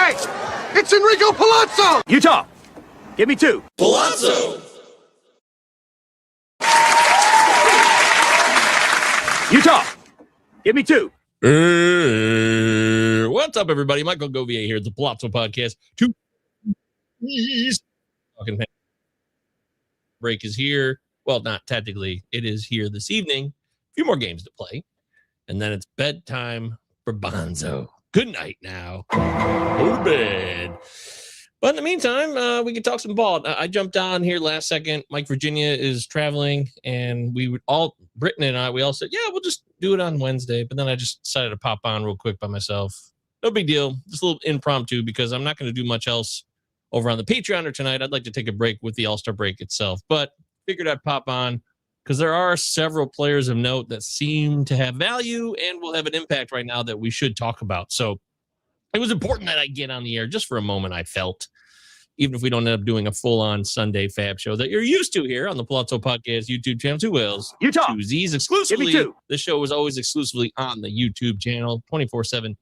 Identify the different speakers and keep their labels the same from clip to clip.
Speaker 1: Hey! It's Enrico Pallazzo!
Speaker 2: Utah, give me 2.
Speaker 3: Pallazzo!
Speaker 2: Utah, give me 2.
Speaker 3: What's up, everybody? Michael Govier here at the Pallazzo Podcast. Talking break is here. Well, not technically. It is here this evening. A few more games to play. And then it's bedtime for Bonzo. Good night now. Go to bed. But in the meantime, we can talk some ball. I jumped on here last second. Mike Virginia is traveling, and Britton and I, we all said, yeah, we'll just do it on Wednesday. But then I just decided to pop on real quick by myself. No big deal. Just a little impromptu because I'm not going to do much else over on the Patreon tonight. I'd like to take a break with the All-Star break itself, but figured I'd pop on because there are several players of note that seem to have value and will have an impact right now that we should talk about. So it was important that I get on the air just for a moment, I felt, even if we don't end up doing a full-on Sunday Fab show that you're used to here on the Pallazzo Podcast YouTube channel. 2 Wales,
Speaker 2: Utah,
Speaker 3: 2 Z's exclusively.
Speaker 2: Give me 2.
Speaker 3: This show was always exclusively on the YouTube channel, 24/7.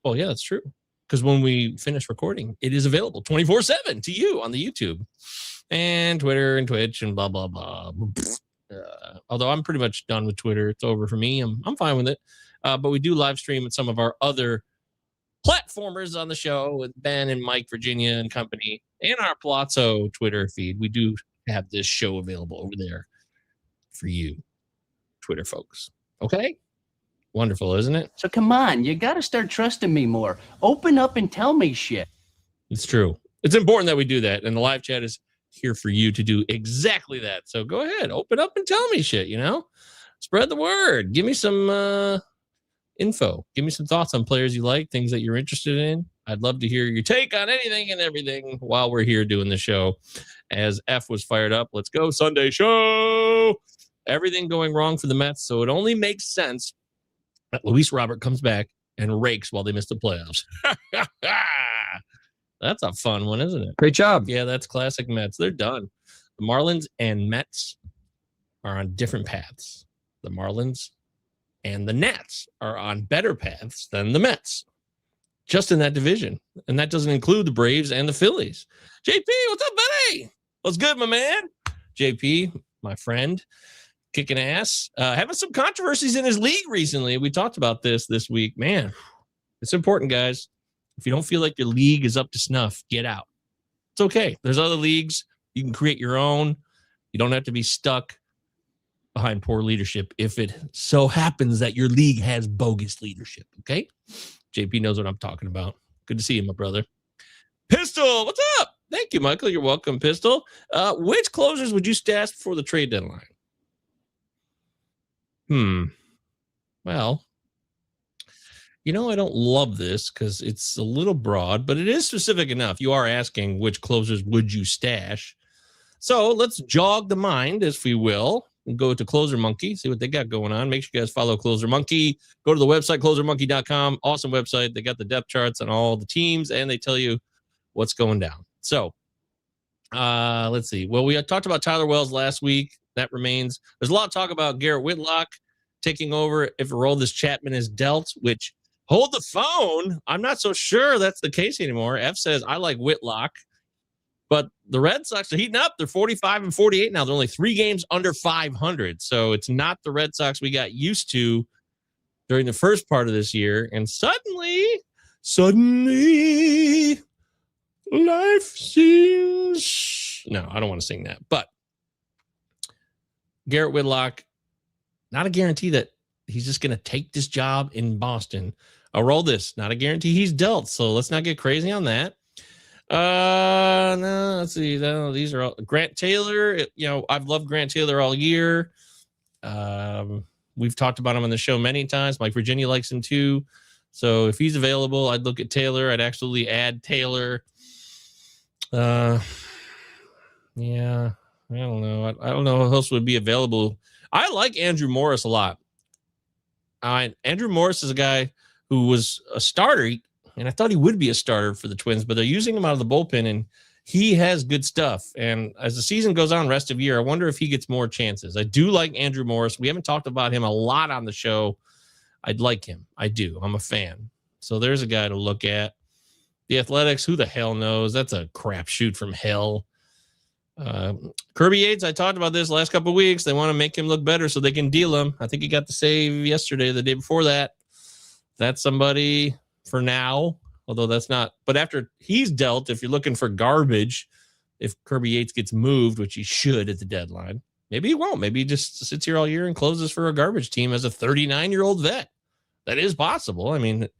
Speaker 3: Oh, yeah, that's true. Because when we finish recording, it is available 24/7 to you on the YouTube and Twitter and Twitch and blah, blah, blah. Although I'm pretty much done with Twitter. It's over for me. I'm fine with it. But we do live stream at some of our other platformers on the show with Ben and Mike Virginia and company and our Pallazzo Twitter feed. We do have this show available over there for you, Twitter folks. Okay? Wonderful, isn't it?
Speaker 4: So come on, you got to start trusting me more. Open up and tell me shit.
Speaker 3: It's true. It's important that we do that. And the live chat is here for you to do exactly that. So go ahead, open up and tell me shit, Spread the word. Give me some info. Give me some thoughts on players you like, things that you're interested in. I'd love to hear your take on anything and everything while we're here doing the show. As F was fired up, let's go Sunday show. Everything going wrong for the Mets. So it only makes sense that Luis Robert comes back and rakes while they miss the playoffs. That's a fun one, isn't it?
Speaker 5: Great job.
Speaker 3: Yeah, that's classic Mets. They're done. The Marlins and Mets are on different paths. The Marlins and the Nats are on better paths than the Mets, just in that division. And that doesn't include the Braves and the Phillies. JP, what's up, buddy? What's good, my man? JP, my friend, kicking ass, having some controversies in his league recently. We talked about this week. Man, it's important, guys. If you don't feel like your league is up to snuff, get out. It's okay. There's other leagues. You can create your own. You don't have to be stuck behind poor leadership if it so happens that your league has bogus leadership, okay? JP knows what I'm talking about. Good to see you, my brother. Pistol, what's up? Thank you, Michael. You're welcome, Pistol. Which closers would you stash before the trade deadline? Well, I don't love this because it's a little broad, but it is specific enough. You are asking which closers would you stash. So let's jog the mind, if we will, and go to Closer Monkey, see what they got going on. Make sure you guys follow Closer Monkey. Go to the website, closermonkey.com. Awesome website. They got the depth charts on all the teams, and they tell you what's going down. So let's see. Well, we talked about Tyler Wells last week. That remains. There's a lot of talk about Garrett Whitlock taking over if Aroldis Chapman is dealt, which hold the phone. I'm not so sure that's the case anymore. F says, I like Whitlock. But the Red Sox are heating up. They're 45-48 now. They're only 3 games under 500. So it's not the Red Sox we got used to during the first part of this year. And suddenly, life seems... No, I don't want to sing that. But Garrett Whitlock, not a guarantee that he's just going to take this job in Boston. I'll roll this. Not a guarantee he's dealt. So let's not get crazy on that. No, let's see. No, these are all Grant Taylor. I've loved Grant Taylor all year. We've talked about him on the show many times. Mike Virginia likes him too. So if he's available, I'd look at Taylor. I'd actually add Taylor. Yeah, I don't know. I don't know who else would be available. I like Andrew Morris a lot. Andrew Morris is a guy who was a starter. And I thought he would be a starter for the Twins, but they're using him out of the bullpen, and he has good stuff. And as the season goes on, rest of year, I wonder if he gets more chances. I do like Andrew Morris. We haven't talked about him a lot on the show. I'd like him. I do. I'm a fan. So there's a guy to look at. The Athletics, who the hell knows? That's a crapshoot from hell. Kirby Yates, I talked about this last couple of weeks. They want to make him look better so they can deal him. I think he got the save yesterday, the day before that. That's somebody for now, although that's not. But after he's dealt, if you're looking for garbage, if Kirby Yates gets moved, which he should at the deadline, maybe he won't. Maybe he just sits here all year and closes for a garbage team as a 39-year-old vet. That is possible. I mean, it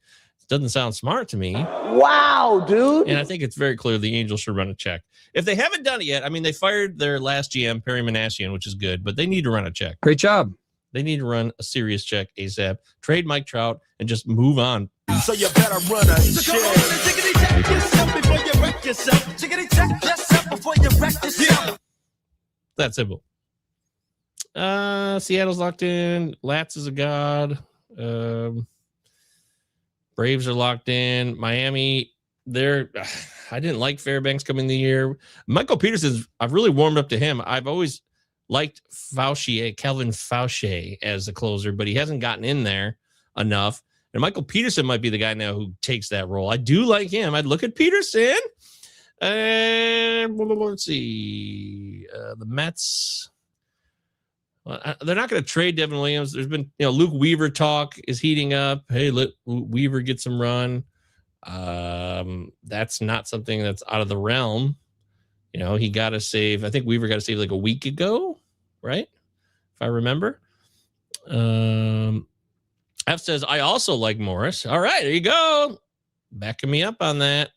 Speaker 3: doesn't sound smart to me.
Speaker 5: Wow, dude.
Speaker 3: And I think it's very clear the Angels should run a check. If they haven't done it yet, I mean, they fired their last GM, Perry Manassian, which is good, but they need to run a check.
Speaker 6: Great job.
Speaker 3: They need to run a serious check ASAP. Trade Mike Trout and just move on.
Speaker 7: So you better run a check yourself before you wreck yourself. Check yourself before you wreck yourself.
Speaker 3: That simple. Seattle's locked in. Latz is a god. Braves are locked in. Miami, I didn't like Fairbanks coming the year. Michael Peterson's, I've really warmed up to him. I've always liked Calvin Fauché as a closer, but he hasn't gotten in there enough. And Michael Peterson might be the guy now who takes that role. I do like him. I'd look at Peterson. And let's see. The Mets. They're not going to trade Devin Williams. There's been, Luke Weaver talk is heating up. Hey, let Weaver get some run. That's not something that's out of the realm. He got a save. I think Weaver got a save like a week ago, right? If I remember. F says, I also like Morris. All right, there you go. Backing me up on that.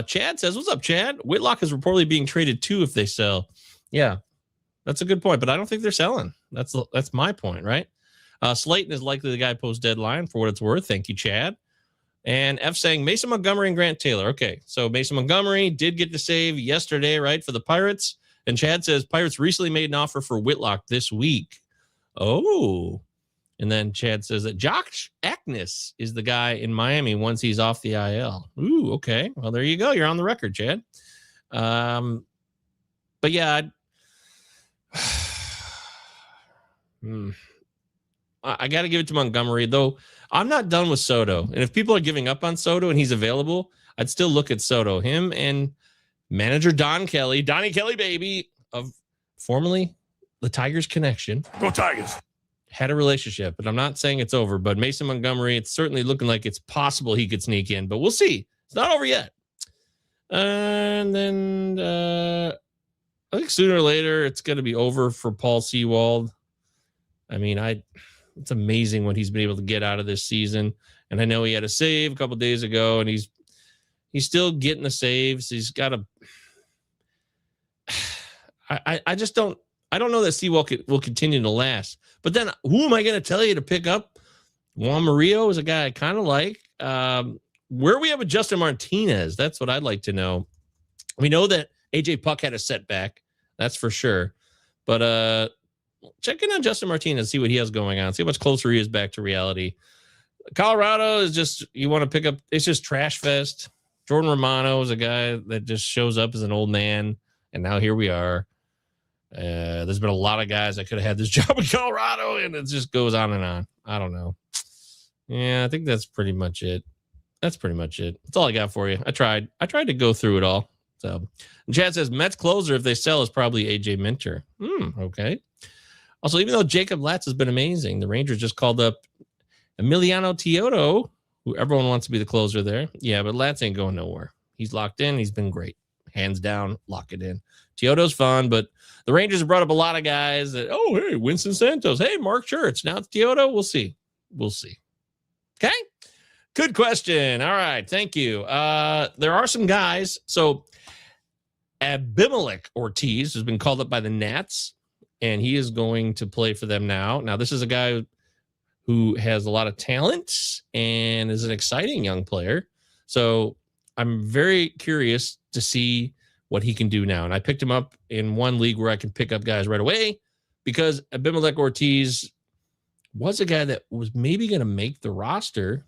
Speaker 3: Chad says, what's up, Chad? Whitlock is reportedly being traded too if they sell. Yeah, that's a good point, but I don't think they're selling. That's my point, right? Slayton is likely the guy post deadline for what it's worth. Thank you, Chad. And F saying Mason Montgomery and Grant Taylor. Okay, so Mason Montgomery did get the save yesterday, right, for the Pirates. And Chad says Pirates recently made an offer for Whitlock this week. Oh. And then Chad says that Josh Ackness is the guy in Miami once he's off the IL. Ooh, okay. Well, there you go. You're on the record, Chad. But yeah, I got to give it to Montgomery, though. I'm not done with Soto. And if people are giving up on Soto and he's available, I'd still look at Soto. Him and manager Donnie Kelly, baby, of formerly the Tigers connection.
Speaker 2: Go Tigers.
Speaker 3: Had a relationship, but I'm not saying it's over. But Mason Montgomery, it's certainly looking like it's possible he could sneak in, but we'll see. It's not over yet. And then I think sooner or later it's going to be over for Paul Sewald. I mean, it's amazing what he's been able to get out of this season. And I know he had a save a couple days ago, and he's still getting the saves. He's got a. I just don't. I don't know that Sewald will continue to last. But then who am I going to tell you to pick up? Juan Murillo is a guy I kind of like. Where we have a Justin Martinez, that's what I'd like to know. We know that AJ Puck had a setback. That's for sure. But check in on Justin Martinez, see what he has going on, see how much closer he is back to reality. Colorado is just, you want to pick up, it's just trash fest. Jordan Romano is a guy that just shows up as an old man. And now here we are. There's been a lot of guys that could have had this job in Colorado, and it just goes on and on. I don't know. Yeah, I think that's pretty much it. That's all I got for you. I tried to go through it all. So Chad says Mets closer if they sell is probably AJ Minter. Okay. Also, even though Jacob Latz has been amazing, the Rangers just called up Emiliano Teodo, who everyone wants to be the closer there. Yeah, but Latz ain't going nowhere. He's locked in. He's been great. Hands down, lock it in. Teodo's fun, but the Rangers have brought up a lot of guys that, hey, Winston Santos. Hey, Mark Church. Now it's Teodo. We'll see. Okay. Good question. All right. Thank you. There are some guys. So Abimelec Ortiz has been called up by the Nats, and he is going to play for them now. Now, this is a guy who has a lot of talent and is an exciting young player. So I'm very curious to see what he can do now. And I picked him up in one league where I can pick up guys right away because Abimelec Ortiz was a guy that was maybe going to make the roster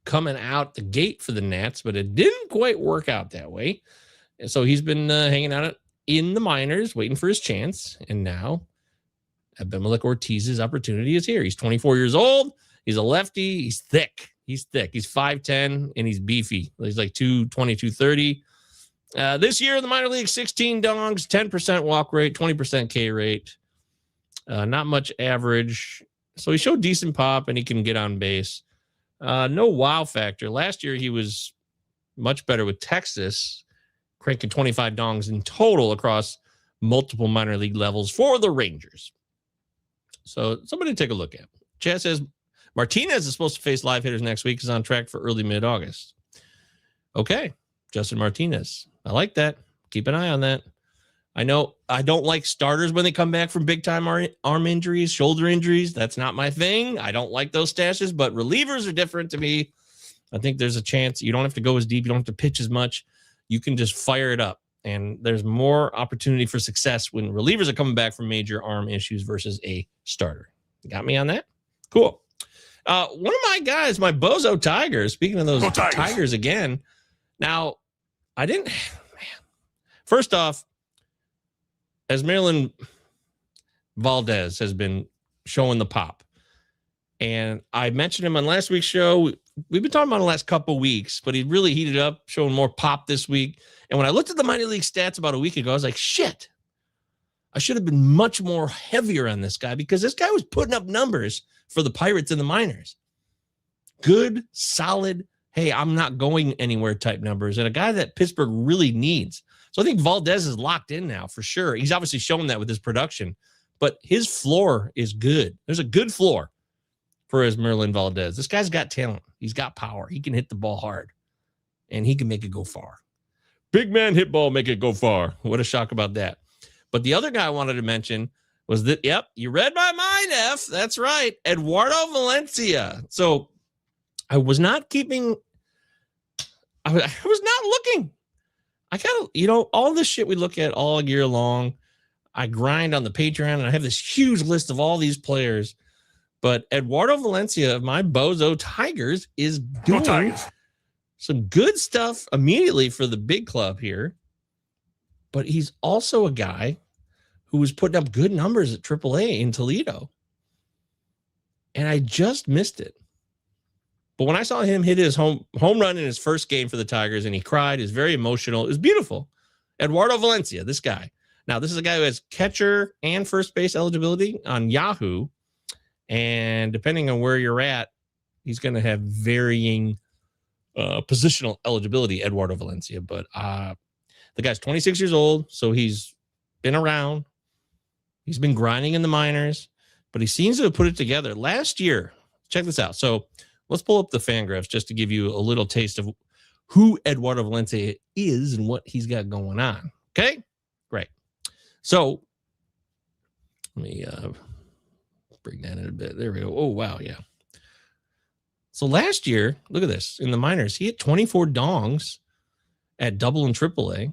Speaker 3: coming out the gate for the Nats, but it didn't quite work out that way. And so he's been hanging out in the minors, waiting for his chance. And now Abimelec Ortiz's opportunity is here. He's 24 years old. He's a lefty. He's thick. He's thick. He's 5'10", and he's beefy. He's like 220, 230. This year in the minor league, 16 dongs, 10% walk rate, 20% K rate. Not much average. So he showed decent pop, and he can get on base. No wow factor. Last year, he was much better with Texas, cranking 25 dongs in total across multiple minor league levels for the Rangers. So somebody take a look at. Chad says Martinez is supposed to face live hitters next week. Is on track for early mid-August. Okay, Justin Martinez. I like that. Keep an eye on that. I know I don't like starters when they come back from big-time arm injuries, shoulder injuries. That's not my thing. I don't like those stashes, but relievers are different to me. I think there's a chance you don't have to go as deep. You don't have to pitch as much. You can just fire it up. And there's more opportunity for success when relievers are coming back from major arm issues versus a starter. You got me on that? Cool. One of my guys, my Bozo Tigers, speaking of those Tigers again. Now, I didn't, man. First off, as Maryland Valdez has been showing the pop, and I mentioned him on last week's show. We've been talking about the last couple weeks, but he really heated up, showing more pop this week. And when I looked at the minor league stats about a week ago, I was like, shit, I should have been much more heavier on this guy, because this guy was putting up numbers for the Pirates in the minors. Good, solid, hey, I'm not going anywhere type numbers, and a guy that Pittsburgh really needs. So I think Valdez is locked in now for sure. He's obviously shown that with his production, but his floor is good. There's a good floor for Esmeralda Valdez. This guy's got talent. He's got power. He can hit the ball hard, and he can make it go far. Big man hit ball, make it go far. What a shock about that. But the other guy I wanted to mention was that, yep, you read my mind, F. That's right. Eduardo Valencia. So I was not keeping, I was not looking. I kind of, all this shit we look at all year long, I grind on the Patreon, and I have this huge list of all these players. But Eduardo Valencia of my Bozo Tigers is doing some good stuff immediately for the big club here. But he's also a guy who was putting up good numbers at AAA in Toledo. And I just missed it. But when I saw him hit his home run in his first game for the Tigers, and he cried, is very emotional. It was beautiful. Eduardo Valencia, this guy. Now, this is a guy who has catcher and first base eligibility on Yahoo. And depending on where you're at, he's going to have varying positional eligibility, Eduardo Valencia. But the guy's 26 years old, so he's been around. He's been grinding in the minors, but he seems to have put it together. Last year, check this out. So let's pull up the Fangraphs just to give you a little taste of who Eduardo Valencia is and what he's got going on. Okay? Great. So let me bring that in a bit. There we go. Oh, wow. Yeah. So last year, look at this. In the minors, he hit 24 dongs at double and triple A.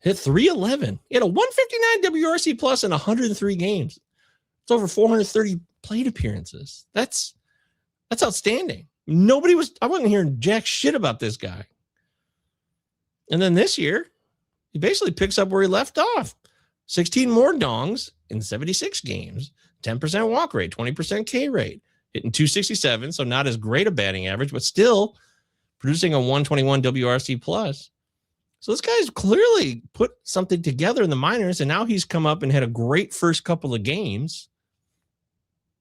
Speaker 3: Hit 311. He had a 159 WRC plus in 103 games. It's over 430 plate appearances. That's outstanding. I wasn't hearing jack shit about this guy. And then this year, he basically picks up where he left off. 16 more dongs in 76 games, 10% walk rate, 20% K rate, hitting 267. So not as great a batting average, but still producing a 121 WRC plus. So this guy's clearly put something together in the minors, and now he's come up and had a great first couple of games.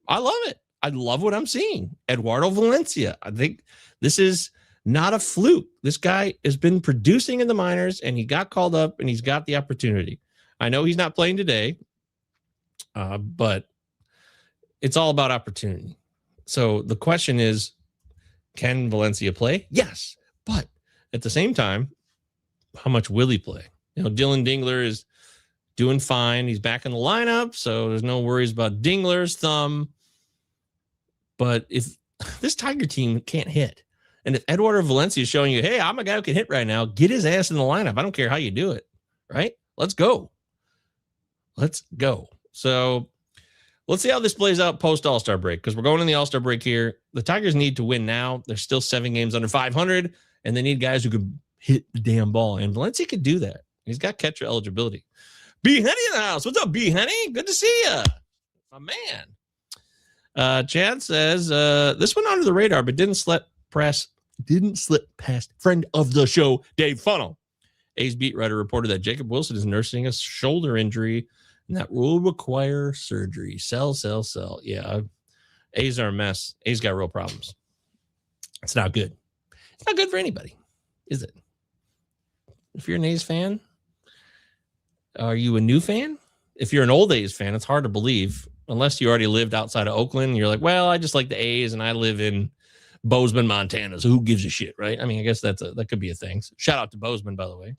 Speaker 3: I love it. I love what I'm seeing. Eduardo Valencia. I think this is not a fluke. This guy has been producing in the minors, and he got called up, and he's got the opportunity. I know he's not playing today, but it's all about opportunity. So the question is, can Valencia play? Yes, but at the same time, how much will he play? Dylan Dingler is doing fine. He's back in the lineup, so there's no worries about Dingler's thumb. But if this Tiger team can't hit, and if Eduardo Valencia is showing you, hey, I'm a guy who can hit right now, get his ass in the lineup. I don't care how you do it, right? Let's go. Let's go. So let's see how this plays out post All-Star break, because we're going in the All-Star break here. The Tigers need to win now. They're still 7 games under 500, and they need guys who can hit the damn ball. And Valencia could do that. He's got catcher eligibility. B. Henny in the house. What's up, B. Henny? Good to see you. My man. Chad says, this went under the radar, but didn't slip past friend of the show, Dave Funnell. A's beat writer reported that Jacob Wilson is nursing a shoulder injury, and that will require surgery. Sell. Yeah, A's are a mess. A's got real problems. It's not good. It's not good for anybody, is it? If you're an A's fan, are you a new fan? If you're an old A's fan, it's hard to believe, unless you already lived outside of Oakland. You're like, well, I just like the A's, and I live in Bozeman, Montana, so who gives a shit, right? I mean, I guess that could be a thing. So shout out to Bozeman, by the way.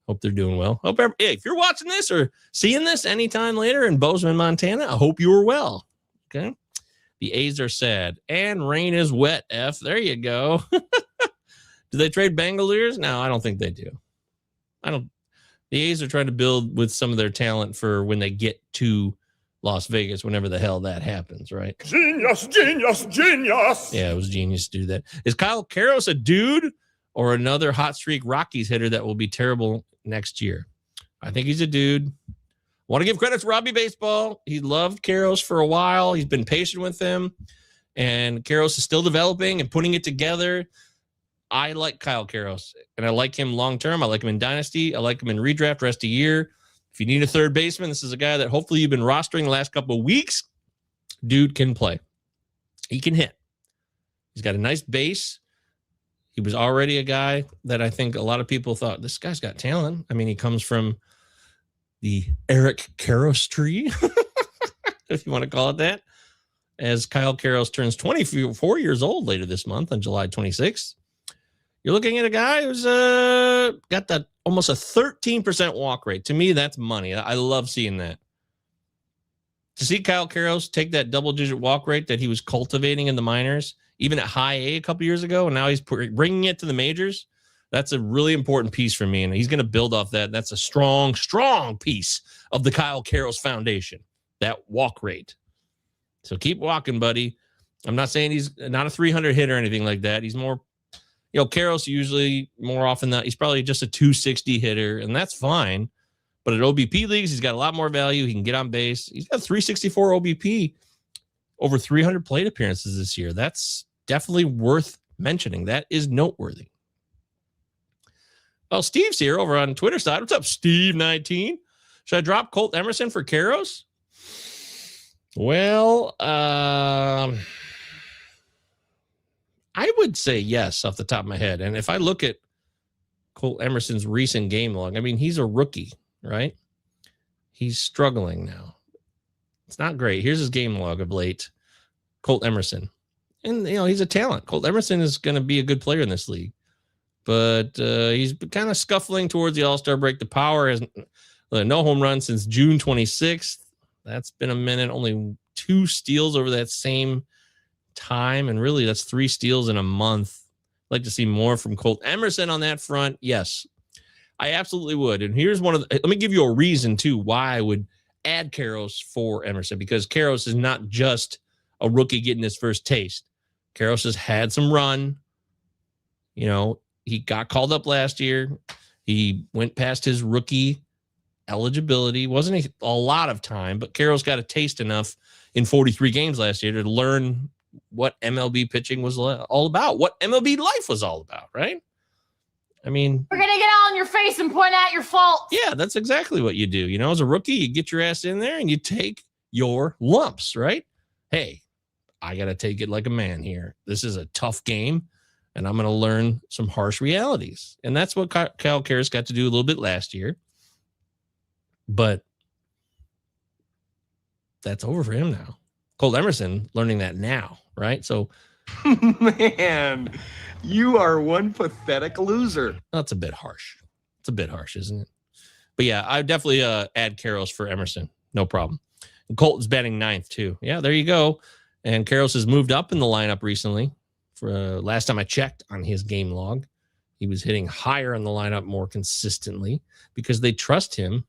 Speaker 3: Hope they're doing well. If you're watching this or seeing this anytime later in Bozeman, Montana, I hope you are well. Okay. The A's are sad and rain is wet. There you go. Do they trade Bangalores? No, I don't think they do. The A's are trying to build with some of their talent for when they get to Las Vegas, whenever the hell that happens, right?
Speaker 2: Genius.
Speaker 3: Yeah, it was genius to do that. Is Kyle Karros a dude or another hot streak Rockies hitter that will be terrible next year? I think he's a dude. Want to give credit to Robbie Baseball. He loved Karros for a while. He's been patient with him, and Karros is still developing and putting it together. I like Kyle Karros, and I like him long-term. I like him in Dynasty. I like him in redraft rest of year. If you need a third baseman, this is a guy that hopefully you've been rostering the last couple of weeks. Dude can play. He can hit. He's got a nice base. He was already a guy that I think a lot of people thought, this guy's got talent. I mean, he comes from the Eric Karros tree, if you want to call it that, as Kyle Karros turns 24 years old later this month on July 26th. You're looking at a guy who's got that almost a 13% walk rate. To me, that's money. I love seeing that. To see Kyle Karros take that double-digit walk rate that he was cultivating in the minors, even at high A a couple years ago, and now he's bringing it to the majors, that's a really important piece for me, and he's going to build off that. That's a strong, strong piece of the Kyle Karros foundation, that walk rate. So keep walking, buddy. I'm not saying he's not a 300 hit or anything like that. He's more, Karros usually more often that he's probably just a 260 hitter, and that's fine. But at OBP leagues, he's got a lot more value. He can get on base. He's got 364 OBP, over 300 plate appearances this year. That's definitely worth mentioning. That is noteworthy. Well, Steve's here over on Twitter side. What's up, Steve19? Should I drop Colt Emerson for Karros? Well, I would say yes off the top of my head. And if I look at Colt Emerson's recent game log, I mean, he's a rookie, right? He's struggling now. It's not great. Here's his game log of late. Colt Emerson. And, he's a talent. Colt Emerson is going to be a good player in this league. But he's kind of scuffling towards the All-Star break. The power has no home run since June 26th. That's been a minute. Only 2 steals over that same time. And really, that's 3 steals in a month. I'd like to see more from Colt Emerson on that front. Yes, I absolutely would. And here's let me give you a reason, too, why I would add Karros for Emerson. Because Karros is not just a rookie getting his first taste. Karros has had some run. He got called up last year. He went past his rookie eligibility. Wasn't a lot of time, but Karros got a taste enough in 43 games last year to learn what MLB pitching was all about, what MLB life was all about, right? I mean,
Speaker 5: we're going to get all in your face and point out your faults.
Speaker 3: Yeah, that's exactly what you do. As a rookie, you get your ass in there and you take your lumps, right? Hey, I got to take it like a man here. This is a tough game. And I'm going to learn some harsh realities. And that's what Kyle Karros got to do a little bit last year. But that's over for him now. Colt Emerson learning that now, right? So,
Speaker 1: Man, you are one pathetic loser.
Speaker 3: That's a bit harsh. It's a bit harsh, isn't it? But yeah, I definitely add Karros for Emerson. No problem. And Colton's batting 9th too. Yeah, there you go. And Karros has moved up in the lineup recently. For last time I checked on his game log, he was hitting higher in the lineup more consistently because they trust him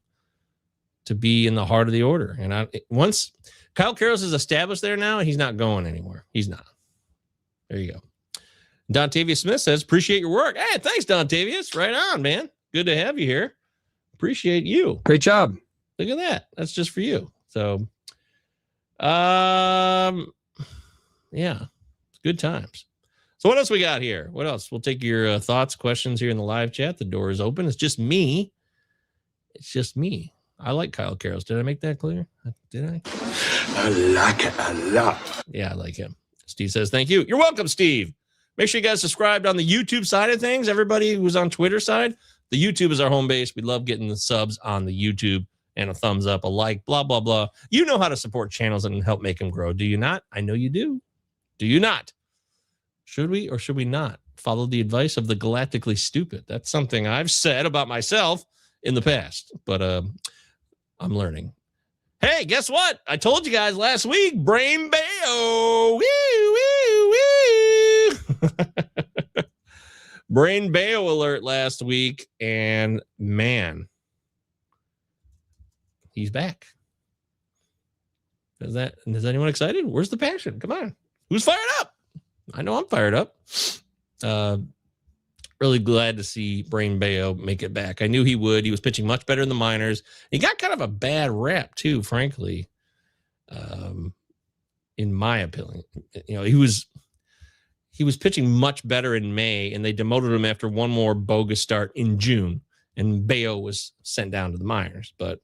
Speaker 3: to be in the heart of the order. And once Kyle Karros is established there now, he's not going anywhere. He's not. There you go. Dontavius Smith says, appreciate your work. Hey, thanks, Dontavius. Right on, man. Good to have you here. Appreciate you.
Speaker 6: Great job.
Speaker 3: Look at that. That's just for you. So, yeah, good times. So what else we got here? What else? We'll take your thoughts, questions here in the live chat. The door is open. It's just me. I like Kyle Karros. Did I make that clear? Did I?
Speaker 7: I like it a lot.
Speaker 3: Yeah, I like him. Steve says, thank you. You're welcome, Steve. Make sure you guys subscribed on the YouTube side of things. Everybody who's on Twitter side, the YouTube is our home base. We love getting the subs on the YouTube and a thumbs up, a like, blah, blah, blah. You know how to support channels and help make them grow. Do you not? I know you do. Do you not? Should we or should we not follow the advice of the galactically stupid? That's something I've said about myself in the past, but I'm learning. Hey, guess what? I told you guys last week, Brain Bayo. Woo, woo, woo. Brain Bayo alert last week, and man, he's back. Is anyone excited? Where's the passion? Come on. Who's fired up? I know I'm fired up. Really glad to see Brain Bayo make it back. I knew he would. He was pitching much better in the minors. He got kind of a bad rap too, frankly. In my opinion, he was pitching much better in May, and they demoted him after one more bogus start in June, and Bayo was sent down to the minors. But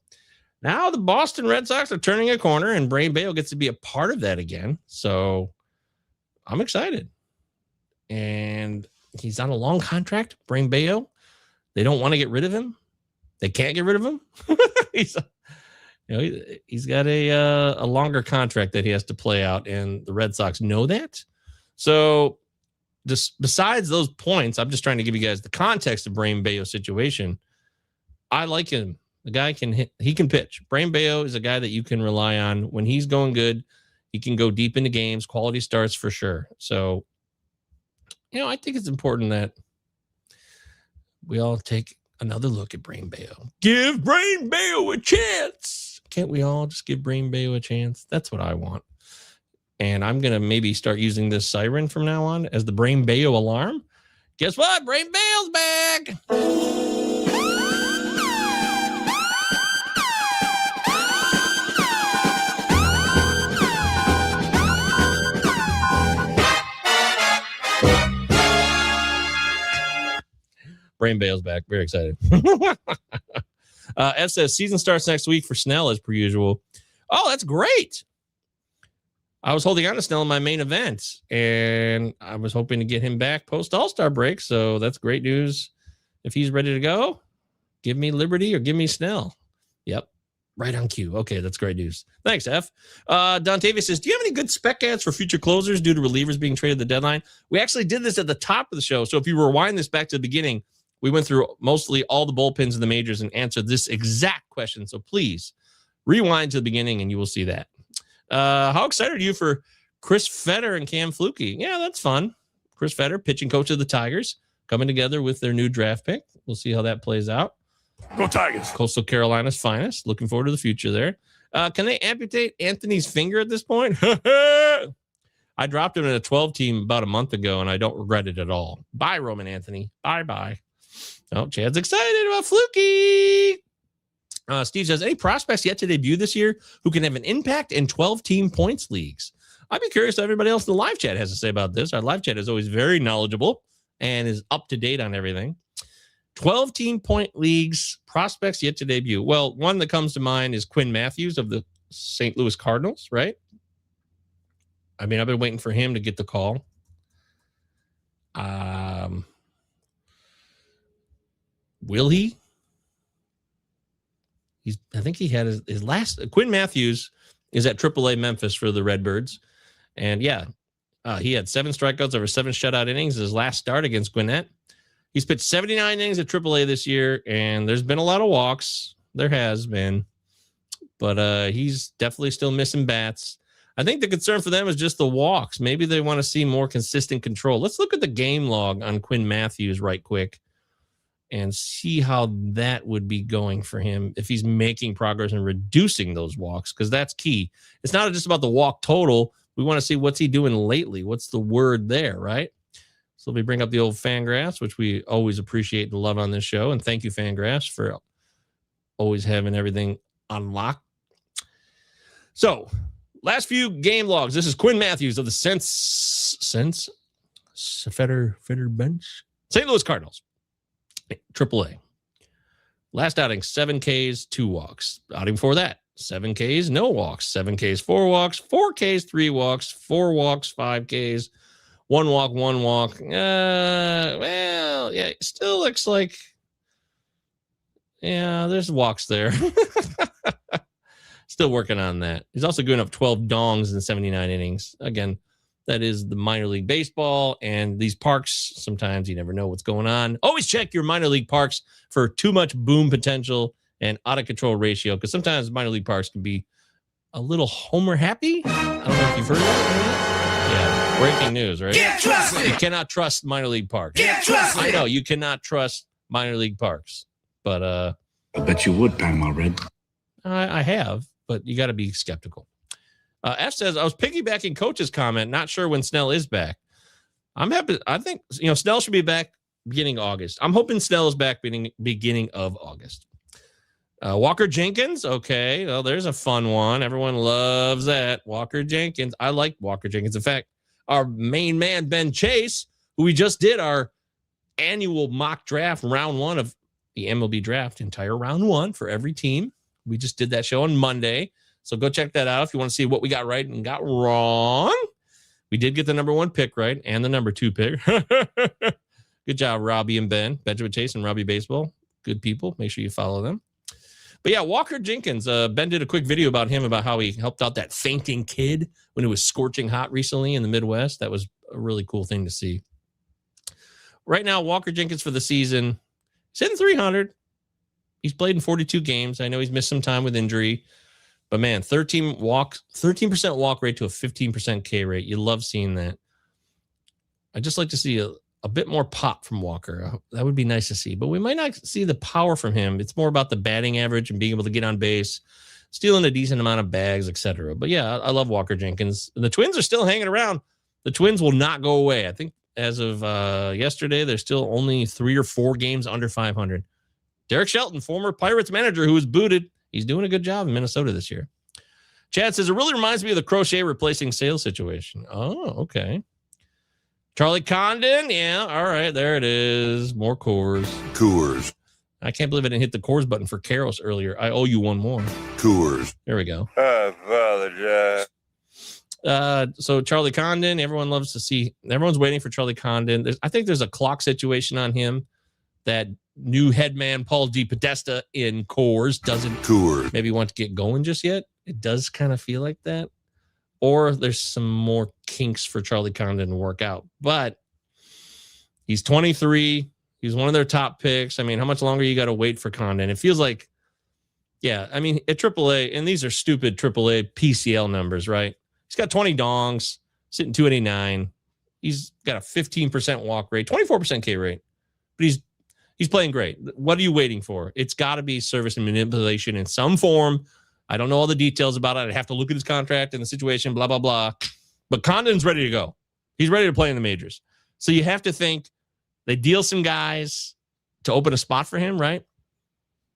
Speaker 3: now the Boston Red Sox are turning a corner, and Brain Bayo gets to be a part of that again. So I'm excited. And he's on a long contract, Brain Bayo. They don't want to get rid of him. They can't get rid of him. He's got a longer contract that he has to play out, and the Red Sox know that. So just besides those points, I'm just trying to give you guys the context of Brain Bayo's situation. I like him. The guy can hit. He can pitch. Brain Bayo is a guy that you can rely on when he's going good. He can go deep into games, quality starts for sure. So, I think it's important that we all take another look at Brain Bayo. Give Brain Bayo a chance. Can't we all just give Brain Bayo a chance? That's what I want. And I'm going to maybe start using this siren from now on as the Brain Bayo alarm. Guess what? Brain Bayo's back. Brain Bayo's back. Very excited. F says season starts next week for Snell as per usual. Oh, that's great. I was holding on to Snell in my main event, and I was hoping to get him back post All-Star break. So that's great news. If he's ready to go, give me Liberty or give me Snell. Yep. Right on cue. Okay, that's great news. Thanks, F. Dontavia says, do you have any good spec ads for future closers due to relievers being traded at the deadline? We actually did this at the top of the show. So if you rewind this back to the beginning, we went through mostly all the bullpens in the majors and answered this exact question. So please rewind to the beginning and you will see that. How excited are you for Chris Fetter and Cam Flukie? Yeah, that's fun. Chris Fetter, pitching coach of the Tigers, coming together with their new draft pick. We'll see how that plays out.
Speaker 2: Go Tigers.
Speaker 3: Coastal Carolina's finest. Looking forward to the future there. Can they amputate Anthony's finger at this point? I dropped him in a 12 team about a month ago, and I don't regret it at all. Bye, Roman Anthony. Bye-bye. Oh, Chad's excited about Flukie. Steve says, any prospects yet to debut this year who can have an impact in 12-team points leagues? I'd be curious what everybody else in the live chat has to say about this. Our live chat is always very knowledgeable and is up to date on everything. 12-team point leagues, prospects yet to debut. Well, one that comes to mind is Quinn Matthews of the St. Louis Cardinals, right? I mean, I've been waiting for him to get the call. Will he? I think he had his last. Quinn Matthews is at AAA Memphis for the Redbirds. And yeah, he had 7 strikeouts over 7 shutout innings. His last start against Gwinnett. He's pitched 79 innings at AAA this year, and there's been a lot of walks. There has been. But he's definitely still missing bats. I think the concern for them is just the walks. Maybe they want to see more consistent control. Let's look at the game log on Quinn Matthews right quick and see how that would be going for him if he's making progress and reducing those walks, because that's key. It's not just about the walk total. We want to see what's he doing lately. What's the word there, right? So we bring up the old Fangraphs, which we always appreciate and love on this show. And thank you, Fangraphs, for always having everything on lock. So last few game logs. This is Quinn Matthews of the Fetter bench. St. Louis Cardinals. AAA. Last outing, 7 Ks, 2 walks. Outing before that, 7 Ks, no walks. 7 Ks, 4 walks. 4 Ks, 3 walks. 4 walks, 5 Ks. 1 walk, 1 walk. Well, yeah, it still looks like, yeah, there's walks there. Still working on that. He's also giving up 12 dongs in 79 innings. Again, that is the minor league baseball, and these parks, sometimes you never know what's going on. Always check your minor league parks for too much boom potential and out of control ratio, because sometimes minor league parks can be a little homer happy. I don't know if you've heard of that. Yeah, breaking news, right? You cannot trust minor league parks. I know you cannot trust minor league parks, but
Speaker 6: I bet you would, Panama Red.
Speaker 3: I have, but you got to be skeptical. F says, I was piggybacking Coach's comment, not sure when Snell is back. I'm happy. I think, Snell should be back beginning of August. I'm hoping Snell is back beginning of August. Walker Jenkins. Okay. Well, there's a fun one. Everyone loves that. Walker Jenkins. I like Walker Jenkins. In fact, our main man, Ben Chase, who we just did our annual mock draft, round 1 of the MLB draft, entire round 1 for every team. We just did that show on Monday. So go check that out if you want to see what we got right and got wrong. We did get the number 1 pick right and the number 2 pick. Good job, Robbie and Ben. Benjamin Chase and Robbie Baseball. Good people. Make sure you follow them. But yeah, Walker Jenkins. Ben did a quick video about him, about how he helped out that fainting kid when it was scorching hot recently in the Midwest. That was a really cool thing to see. Right now, Walker Jenkins for the season, he's hitting 300. He's played in 42 games. I know he's missed some time with injury. But man, 13% walk rate to a 15% K rate. You love seeing that. I'd just like to see a bit more pop from Walker. That would be nice to see. But we might not see the power from him. It's more about the batting average and being able to get on base, stealing a decent amount of bags, etc. But yeah, I love Walker Jenkins. The Twins are still hanging around. The Twins will not go away. I think as of yesterday, there's still only 3 or 4 games under 500. Derek Shelton, former Pirates manager who was booted, he's doing a good job in Minnesota this year. Chad says, it really reminds me of the Crochet replacing Sale situation. Oh, okay. Charlie Condon. Yeah, all right. There it is. More Coors. I can't believe I didn't hit the Coors button for Karos earlier. I owe you one more.
Speaker 8: Coors.
Speaker 3: There we go.
Speaker 8: I apologize.
Speaker 3: So Charlie Condon, everyone's waiting for Charlie Condon. I think there's a clock situation on him that new headman Paul DePodesta in Coors doesn't maybe want to get going just yet. It does kind of feel like that. Or there's some more kinks for Charlie Condon to work out. But he's 23. He's one of their top picks. I mean, how much longer you got to wait for Condon? It feels like, yeah, I mean, at AAA, and these are stupid AAA PCL numbers, right? He's got 20 dongs, sitting 289. He's got a 15% walk rate, 24% K rate. But he's playing great. What are you waiting for? It's got to be service and manipulation in some form. I don't know all the details about it. I'd have to look at his contract and the situation, blah, blah, blah. But Condon's ready to go. He's ready to play in the majors. So you have to think they deal some guys to open a spot for him, right?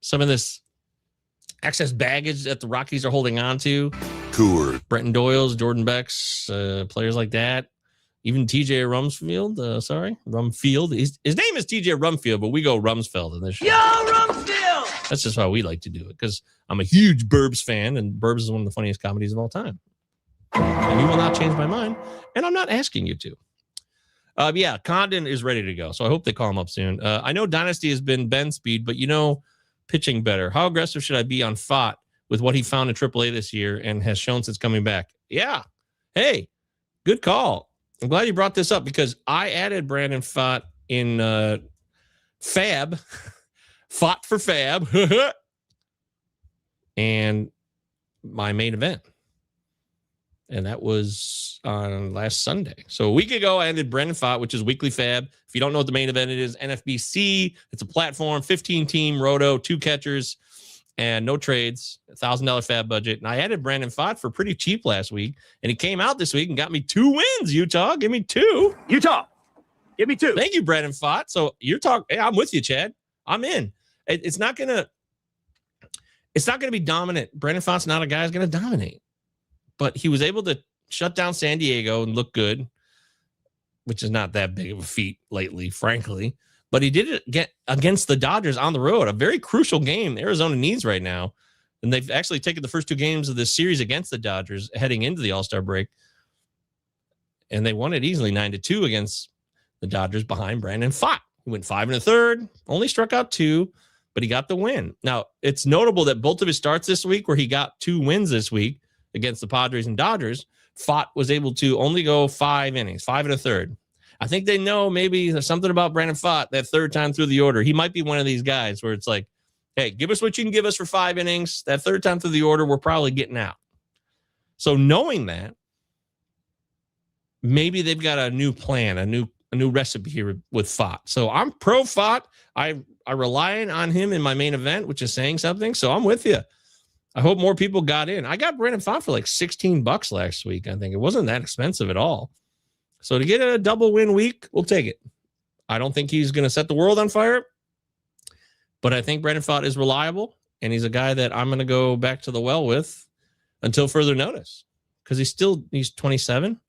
Speaker 3: Some of this excess baggage that the Rockies are holding on to.
Speaker 8: Coors.
Speaker 3: Brenton Doyle's, Jordan Beck's, players like that. Even TJ Rumsfeld. Rumfield. His name is TJ Rumfield, but we go Rumsfeld in this show.
Speaker 7: Yo, Rumsfeld!
Speaker 3: That's just how we like to do it, because I'm a huge Burbs fan, and Burbs is one of the funniest comedies of all time. And you will not change my mind, and I'm not asking you to. Yeah, Condon is ready to go, so I hope they call him up soon. I know Dynasty has been Ben speed, but pitching better. How aggressive should I be on Fott with what he found in AAA this year and has shown since coming back? Yeah. Hey, good call. I'm glad you brought this up, because I added Brandon Fott in Fab. Fought for Fab. And my main event. And that was on last Sunday. So a week ago, I ended Brandon Fott, which is weekly Fab. If you don't know what the main event is, NFBC. It's a platform, 15-team roto, 2 catchers, and no trades, $1,000 Fab budget. And I added Brandon Fott for pretty cheap last week. And he came out this week and got me 2 wins, Utah. Give me 2.
Speaker 2: Utah, give me 2.
Speaker 3: Thank you, Brandon Fott. So hey, I'm with you, Chad. I'm in. It's not gonna be dominant. Brandon Fott's not a guy who's gonna dominate, but he was able to shut down San Diego and look good. which is not that big of a feat lately, frankly. But he did it against the Dodgers on the road, a very crucial game Arizona needs right now. And they've actually taken the first 2 games of this series against the Dodgers heading into the All-Star break. And they won it easily 9-2 against the Dodgers behind Brandon Pfaadt. He went 5 1/3, only struck out 2, but he got the win. Now, it's notable that both of his starts this week, where he got 2 wins this week against the Padres and Dodgers, Pfaadt was able to only go 5 innings, 5 1/3. I think they know maybe there's something about Brandon Pfaadt that third time through the order. He might be one of these guys where it's like, hey, give us what you can give us for 5 innings. That third time through the order, we're probably getting out. So knowing that, maybe they've got a new plan, a new recipe here with Pfaadt. So I'm pro Pfaadt. I rely on him in my main event, which is saying something. So I'm with you. I hope more people got in. I got Brandon Pfaadt for like $16 last week. I think it wasn't that expensive at all. So to get a double win week, we'll take it. I don't think he's going to set the world on fire, but I think Brandon Pfaadt is reliable, and he's a guy that I'm going to go back to the well with until further notice, because he's 27.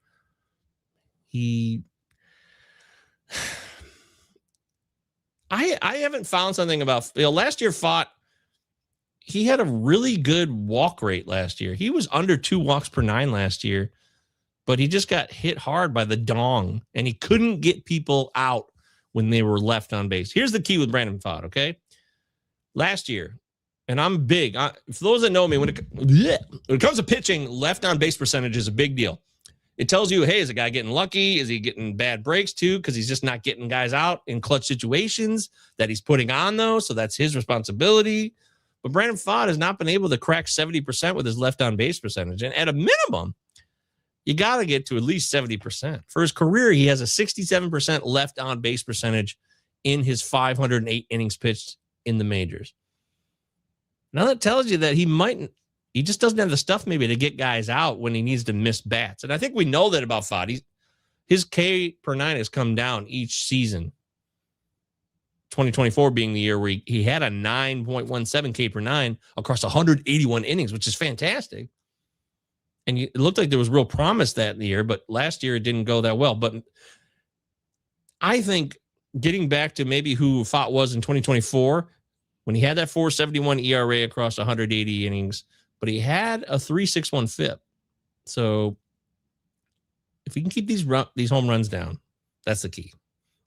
Speaker 3: I haven't found something about, last year Pfaadt, he had a really good walk rate last year. He was under 2 walks per 9 last year, but he just got hit hard by the dong, and he couldn't get people out when they were left on base. Here's the key with Brandon Pfaadt, okay? Last year, and I'm big. For those that know me, when it comes to pitching, left on base percentage is a big deal. It tells you, hey, is a guy getting lucky? Is he getting bad breaks too? Because he's just not getting guys out in clutch situations that he's putting on, though. So that's his responsibility. But Brandon Pfaadt has not been able to crack 70% with his left on base percentage. And at a minimum, you got to get to at least 70%. For his career, he has a 67% left on base percentage in his 508 innings pitched in the majors. Now that tells you that he just doesn't have the stuff maybe to get guys out when he needs to miss bats. And I think we know that about Pfaadt. His K per 9 has come down each season. 2024 being the year where he had a 9.17 K per 9 across 181 innings, which is fantastic. And it looked like there was real promise that year, but last year it didn't go that well. But I think getting back to maybe who Pfaadt was in 2024, when he had that 4.71 ERA across 180 innings, but he had a 3.61 FIP. So if he can keep these home runs down, that's the key.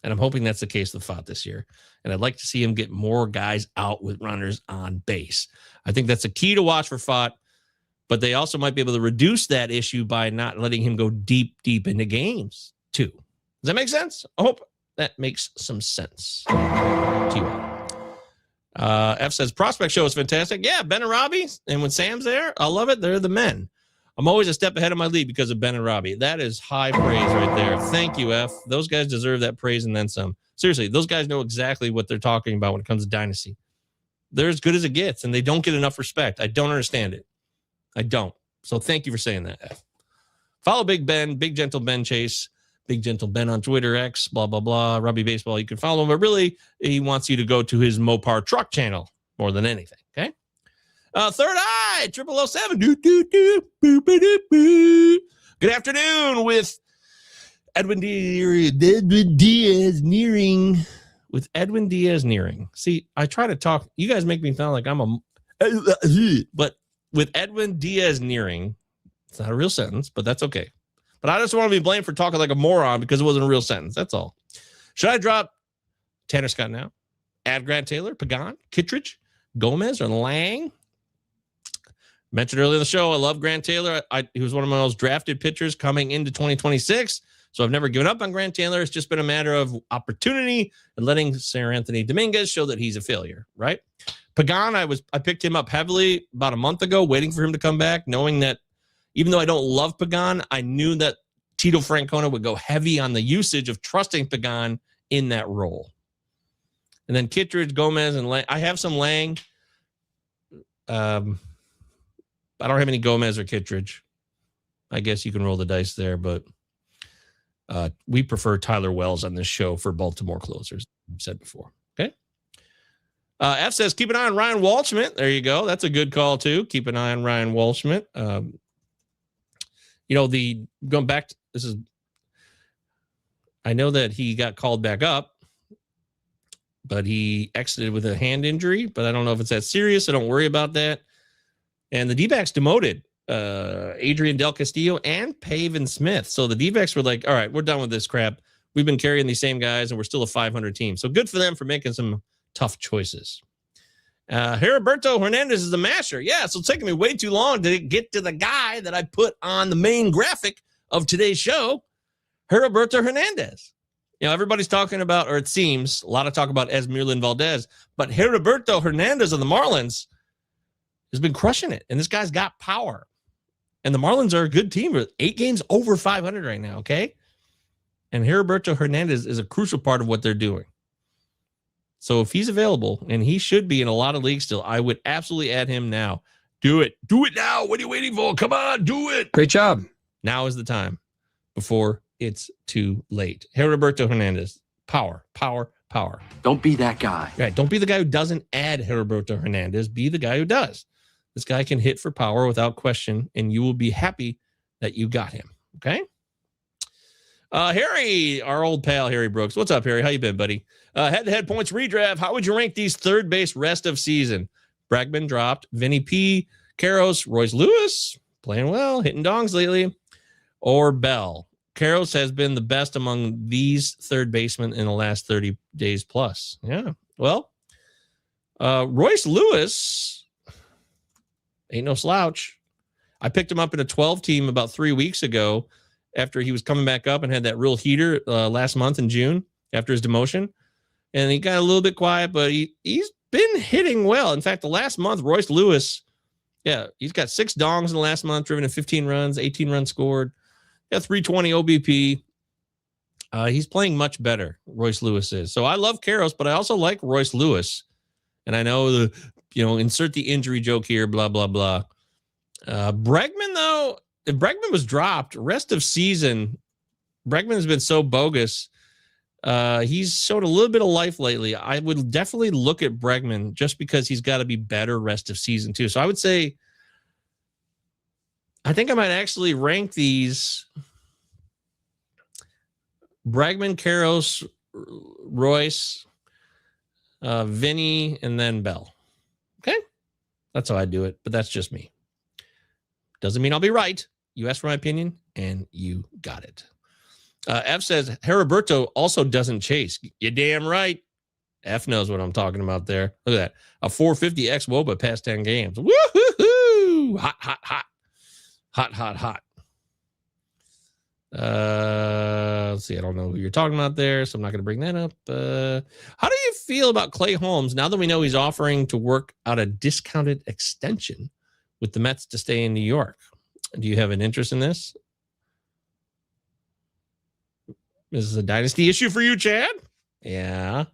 Speaker 3: And I'm hoping that's the case with Pfaadt this year. And I'd like to see him get more guys out with runners on base. I think that's a key to watch for Pfaadt. But they also might be able to reduce that issue by not letting him go deep into games, too. Does that make sense? I hope that makes some sense to you. F says, Prospect Show is fantastic. Yeah, Ben and Robbie. And when Sam's there, I love it. They're the men. I'm always a step ahead of my league because of Ben and Robbie. That is high praise right there. Thank you, F. Those guys deserve that praise and then some. Seriously, those guys know exactly what they're talking about when it comes to Dynasty. They're as good as it gets, and they don't get enough respect. I don't understand it. I don't. So thank you for saying that, F. Follow Big Ben, Big Gentle Ben Chase, Big Gentle Ben on Twitter, X, blah, blah, blah, Robbie Baseball. You can follow him, but really, he wants you to go to his Mopar truck channel more than anything, okay? Third Eye, 0007. Good afternoon with Edwin Diaz nearing. With Edwin Diaz nearing. See, I try to talk. You guys make me sound like I'm a... But with Edwin Diaz nearing, it's not a real sentence, but that's okay. But I just want to be blamed for talking like a moron because it wasn't a real sentence. That's all. Should I drop Tanner Scott now? Add Grant Taylor, Pagan, Kittredge, Gomez, or Lang? Mentioned earlier in the show, I love Grant Taylor. He was one of my most drafted pitchers coming into 2026. So I've never given up on Grant Taylor. It's just been a matter of opportunity and letting Sir Anthony Dominguez show that he's a failure, right? Pagan, I picked him up heavily about a month ago, waiting for him to come back, knowing that even though I don't love Pagan, I knew that Tito Francona would go heavy on the usage of trusting Pagan in that role. And then Kittredge, Gomez, and Lang. I have some Lang. I don't have any Gomez or Kittredge. I guess you can roll the dice there, but we prefer Tyler Wells on this show for Baltimore closers. I've said before. Okay. F says, keep an eye on Ryan Walshman. There you go. That's a good call, too. Keep an eye on Ryan Walshman. Going back to, I know that he got called back up, but he exited with a hand injury, but I don't know if it's that serious. I don't worry about that. And the D-backs demoted Adrian Del Castillo and Pavin Smith. So the D-backs were like, all right, we're done with this crap. We've been carrying these same guys, and we're still a 500 team. So good for them for making some tough choices. Heriberto Hernandez is the masher. Yeah, so it's taking me way too long to get to the guy that I put on the main graphic of today's show, Heriberto Hernandez. You know, everybody's talking about, or it seems, a lot of talk about Esmeralda Valdez, but Heriberto Hernandez of the Marlins has been crushing it, and this guy's got power. And the Marlins are a good team with 8 games over 500 right now, okay? And Heriberto Hernandez is a crucial part of what they're doing. So if he's available, and he should be in a lot of leagues still, I would absolutely add him now. Do it. Do it now. What are you waiting for? Come on, do it.
Speaker 9: Great job.
Speaker 3: Now is the time before it's too late. Heriberto Hernandez. Power, power, power.
Speaker 4: Don't be that guy.
Speaker 3: Right. Don't be the guy who doesn't add Heriberto Hernandez. Be the guy who does. This guy can hit for power without question, and you will be happy that you got him. Okay? Harry, our old pal, Harry Brooks. What's up, Harry? How you been, buddy? Head-to-head points redraft. How would you rank these third base rest of season? Bregman dropped. Vinny P. Karros. Royce Lewis. Playing well. Hitting dongs lately. Or Bell. Karros has been the best among these third basemen in the last 30 days plus. Yeah. Well, Royce Lewis ain't no slouch. I picked him up in a 12 team about 3 weeks ago after he was coming back up and had that real heater last month in June after his demotion. And he got a little bit quiet, but he's been hitting well. In fact, the last month, Royce Lewis, yeah, he's got 6 dongs in the last month, driven in 15 runs, 18 runs scored. Got 320 OBP. He's playing much better, Royce Lewis is. So I love Karros, but I also like Royce Lewis. And I know insert the injury joke here, blah, blah, blah. Bregman, though, if Bregman was dropped, rest of season, Bregman has been so bogus. He's showed a little bit of life lately. I would definitely look at Bregman just because he's got to be better rest of season, too. So I would say, I think I might actually rank these Bregman, Karros, Royce, Vinny, and then Bell. Okay? That's how I do it, but that's just me. Doesn't mean I'll be right. You asked for my opinion, and you got it. F says, Heriberto also doesn't chase. You're damn right. F knows what I'm talking about there. Look at that. A 450 ex-WOBA past 10 games. Woo-hoo-hoo! Hot, hot, hot. Hot, hot, hot. Let's see. I don't know who you're talking about there, so I'm not going to bring that up. How do you feel about Clay Holmes now that we know he's offering to work out a discounted extension with the Mets to stay in New York? Do you have an interest in this? This is a dynasty issue for you, Chad? Yeah.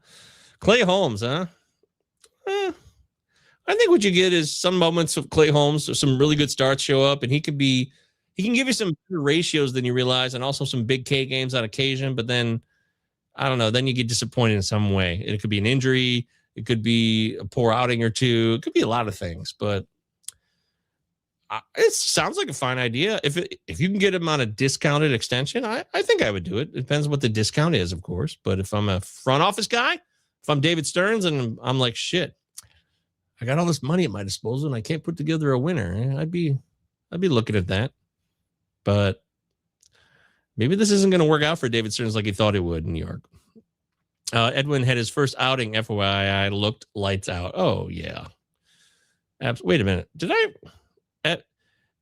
Speaker 3: Clay Holmes, huh? I think what you get is some moments of Clay Holmes or some really good starts show up, and he can give you some better ratios than you realize, and also some big K games on occasion. But then, I don't know, then you get disappointed in some way. It could be an injury. It could be a poor outing or two. It could be a lot of things, but it sounds like a fine idea. If you can get him on a discounted extension, I think I would do it. It depends what the discount is, of course. But if I'm a front office guy, if I'm David Stearns and I'm like, shit, I got all this money at my disposal and I can't put together a winner, I'd be looking at that. But maybe this isn't going to work out for David Stearns like he thought it would in New York. Edwin had his first outing, FYI, looked lights out. Oh, yeah. Wait a minute.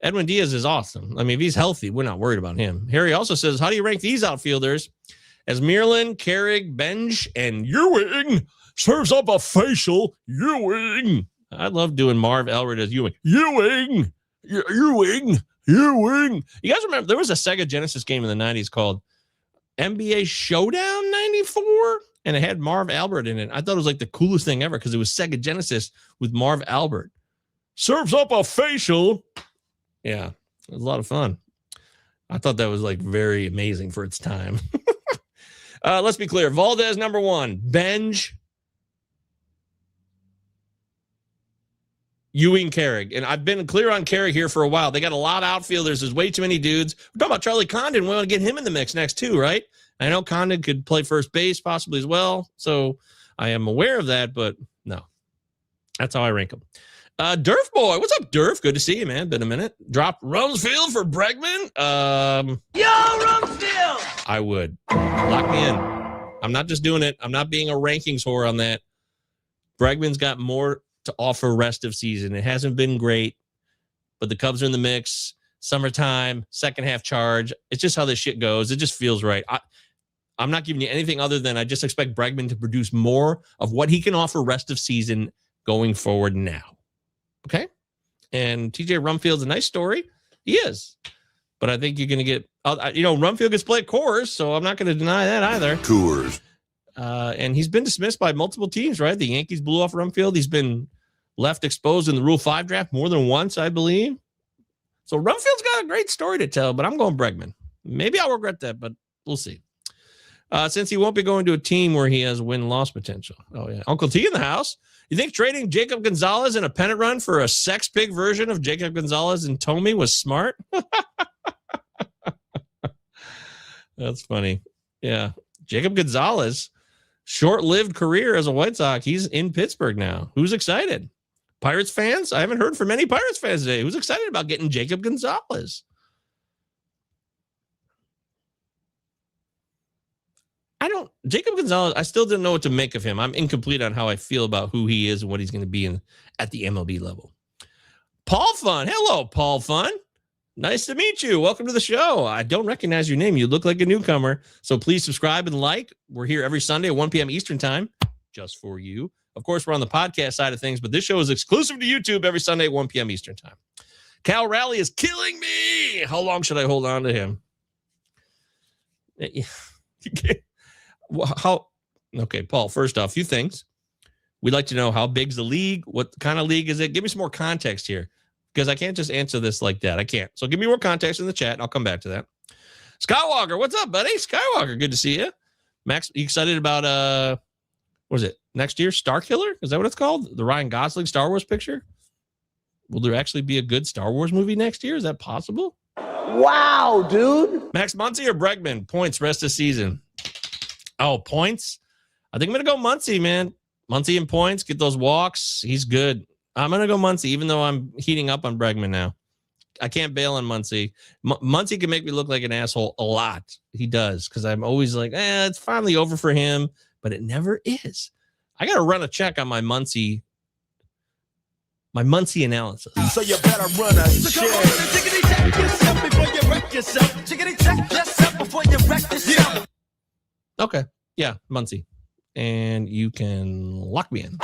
Speaker 3: Edwin Diaz is awesome. I mean, if he's healthy, we're not worried about him. Harry also says, how do you rank these outfielders? As Merlin, Carrig, Benj, and Ewing serves up a facial Ewing. I love doing Marv Albert as Ewing. Ewing. You guys remember there was a Sega Genesis game in the 90s called NBA Showdown 94, and it had Marv Albert in it. I thought it was like the coolest thing ever because it was Sega Genesis with Marv Albert. Serves up a facial. Yeah, it was a lot of fun. I thought that was like very amazing for its time. Let's be clear. Valdez, number 1. Benj, Ewing, Carrig. And I've been clear on Carrig here for a while. They got a lot of outfielders. There's way too many dudes. We're talking about Charlie Condon. We want to get him in the mix next too, right? I know Condon could play first base possibly as well, so I am aware of that, but no. That's how I rank him. Durf Boy, what's up, Durf? Good to see you, man. Been a minute. Drop Rumsfeld for Bregman.
Speaker 7: Yo, Rumsfeld!
Speaker 3: I would. Lock me in. I'm not just doing it. I'm not being a rankings whore on that. Bregman's got more to offer rest of season. It hasn't been great, but the Cubs are in the mix. Summertime, second half charge. It's just how this shit goes. It just feels right. I'm not giving you anything other than I just expect Bregman to produce more of what he can offer rest of season going forward now. Okay? And TJ Rumfield's a nice story. He is. But I think you're going to get, Rumfield gets played Coors, so I'm not going to deny that either.
Speaker 8: Coors.
Speaker 3: And he's been dismissed by multiple teams, right? The Yankees blew off Rumfield. He's been left exposed in the Rule 5 draft more than once, I believe. So Rumfield's got a great story to tell, but I'm going Bregman. Maybe I'll regret that, but we'll see. Since he won't be going to a team where he has win-loss potential. Oh, yeah. Uncle T in the house. You think trading Jacob Gonzalez in a pennant run for a sex pig version of Jacob Gonzalez and Tommy was smart? That's funny. Yeah. Jacob Gonzalez, short-lived career as a White Sox. He's in Pittsburgh now. Who's excited? Pirates fans? I haven't heard from any Pirates fans today. Who's excited about getting Jacob Gonzalez? Jacob Gonzalez, I still didn't know what to make of him. I'm incomplete on how I feel about who he is and what he's going to be at the MLB level. Paul Fun. Hello, Paul Fun. Nice to meet you. Welcome to the show. I don't recognize your name. You look like a newcomer. So please subscribe and like. We're here every Sunday at 1 p.m. Eastern time just for you. Of course, we're on the podcast side of things, but this show is exclusive to YouTube every Sunday at 1 p.m. Eastern time. Cal Raleigh is killing me. How long should I hold on to him? Okay, Paul, first off, a few things. We'd like to know how big's the league? What kind of league is it? Give me some more context here because I can't just answer this like that. I can't. So give me more context in the chat and I'll come back to that. Skywalker, what's up, buddy? Skywalker, good to see you. Max, you excited about, what is it, next year? Star Killer? Is that what it's called? The Ryan Gosling Star Wars picture? Will there actually be a good Star Wars movie next year? Is that possible?
Speaker 7: Wow, dude.
Speaker 3: Max Muncy or Bregman? Points rest of season. Oh, points? I think I'm going to go Muncy, man. Muncy and points, get those walks. He's good. I'm going to go Muncy, even though I'm heating up on Bregman now. I can't bail on Muncy. Muncy can make me look like an asshole a lot. He does, because I'm always like, it's finally over for him, but it never is. I got to run a check on my Muncy analysis.
Speaker 7: So you better run a check yourself before you wreck yourself. Check yourself before you wreck yourself.
Speaker 3: Okay. Yeah, Muncy. And you can lock me in.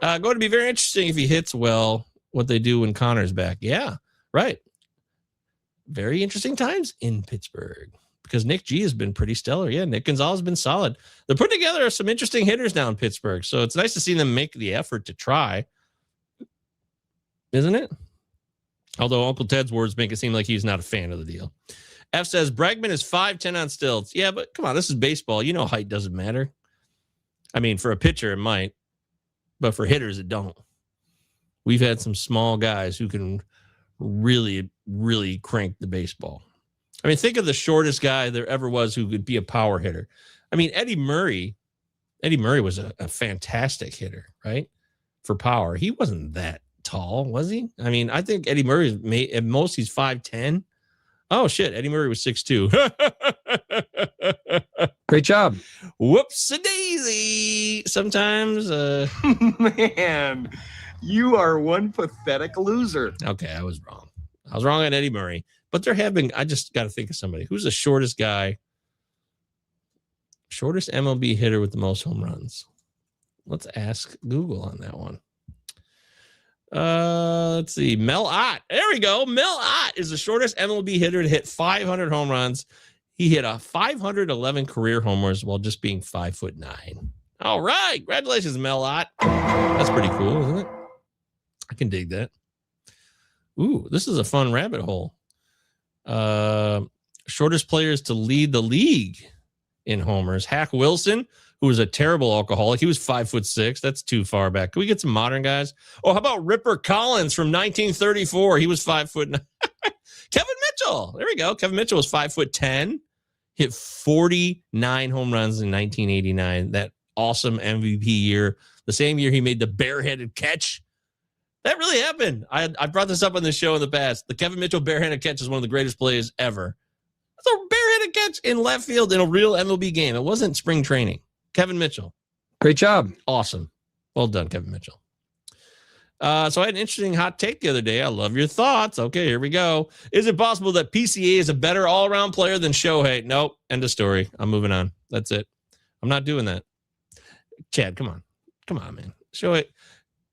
Speaker 3: Going to be very interesting if he hits well what they do when Connor's back. Yeah, right. Very interesting times in Pittsburgh because Nick G has been pretty stellar. Yeah, Nick Gonzalez has been solid. They're putting together some interesting hitters now in Pittsburgh. So it's nice to see them make the effort to try. Isn't it? Although Uncle Ted's words make it seem like he's not a fan of the deal. F says Bregman is 5'10" on stilts. Yeah, but come on, this is baseball. You know height doesn't matter. I mean, for a pitcher, it might. But for hitters, it don't. We've had some small guys who can really, really crank the baseball. I mean, think of the shortest guy there ever was who could be a power hitter. I mean, Eddie Murray was a fantastic hitter, right? For power. He wasn't that tall, was he? I mean, I think Eddie Murray, at most, he's 5'10". Oh, shit. Eddie Murray was 6'2".
Speaker 9: Great job.
Speaker 3: Whoops-a-daisy. Sometimes.
Speaker 1: Man, you are one pathetic loser.
Speaker 3: Okay, I was wrong. I was wrong on Eddie Murray. But there have been, I just got to think of somebody. Who's the shortest guy? Shortest MLB hitter with the most home runs. Let's ask Google on that one. Let's see. Mel Ott. There we go. Mel Ott is the shortest MLB hitter to hit 500 home runs. He hit a 511 career homers while just being 5'9". All right. Congratulations, Mel Ott. That's pretty cool, isn't it? I can dig that. Ooh, this is a fun rabbit hole. Shortest players to lead the league in homers. Hack Wilson, who was a terrible alcoholic. He was 5'6". That's too far back. Can we get some modern guys? Oh, how about Ripper Collins from 1934? He was 5'9". Kevin Mitchell. There we go. Kevin Mitchell was 5'10". hit 49 home runs in 1989. That awesome MVP year. The same year he made the barehanded catch. That really happened. I brought this up on the show in the past. The Kevin Mitchell barehanded catch is one of the greatest plays ever. It's a barehanded catch in left field in a real MLB game. It wasn't spring training. Kevin Mitchell.
Speaker 9: Great job.
Speaker 3: Awesome. Well done, Kevin Mitchell. So I had an interesting hot take the other day. I love your thoughts. Okay, here we go. Is it possible that PCA is a better all-around player than Shohei? Nope. End of story. I'm moving on. That's it. I'm not doing that. Chad, come on. Come on, man. Shohei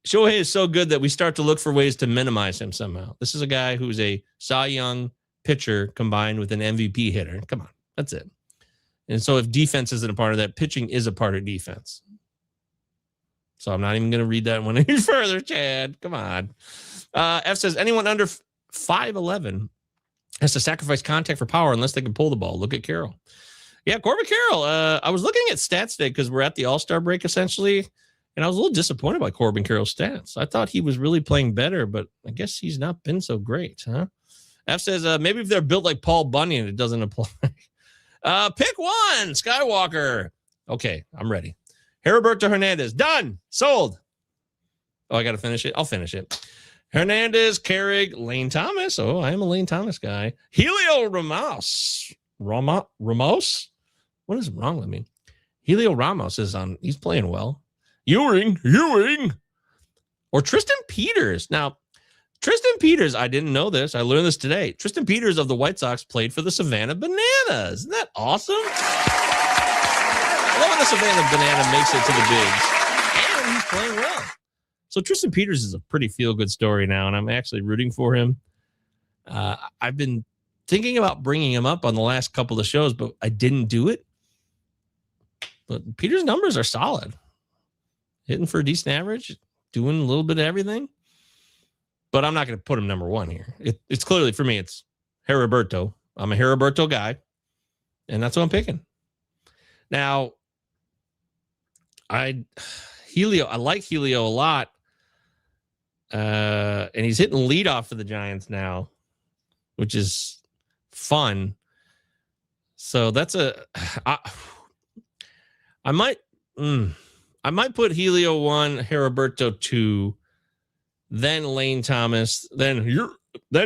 Speaker 3: is so good that we start to look for ways to minimize him somehow. This is a guy who's a Cy Young pitcher combined with an MVP hitter. Come on. That's it. And so if defense isn't a part of that, pitching is a part of defense. So I'm not even going to read that one any further, Chad. Come on. F says, anyone under 5'11" has to sacrifice contact for power unless they can pull the ball. Look at Carroll. Yeah, Corbin Carroll. I was looking at stats today because we're at the All-Star break, essentially, and I was a little disappointed by Corbin Carroll's stats. I thought he was really playing better, but I guess he's not been so great, huh? F says, maybe if they're built like Paul Bunyan, it doesn't apply. Pick one, Skywalker. Okay, I'm ready. Heriberto Hernandez, done, sold. Oh, I got to finish it. I'll finish it. Hernandez, Carrig, Lane Thomas. Oh, I am a Lane Thomas guy. Helio Ramos. Ramos? What is wrong with me? Helio Ramos is on. He's playing well. Ewing. Or Tristan Peters. Now, Tristan Peters, I didn't know this. I learned this today. Tristan Peters of the White Sox played for the Savannah Bananas. Isn't that awesome? I love when the Savannah Banana makes it to the bigs. And he's playing well. So Tristan Peters is a pretty feel-good story now, and I'm actually rooting for him. I've been thinking about bringing him up on the last couple of shows, but I didn't do it. But Peters' numbers are solid. Hitting for a decent average, doing a little bit of everything. But I'm not going to put him number one here. It's clearly, for me, it's Heriberto. I'm a Heriberto guy, and that's what I'm picking. Now, I like Helio a lot. And he's hitting leadoff for the Giants now, which is fun. So that's I might put Helio 1, Heriberto 2, then Lane Thomas, then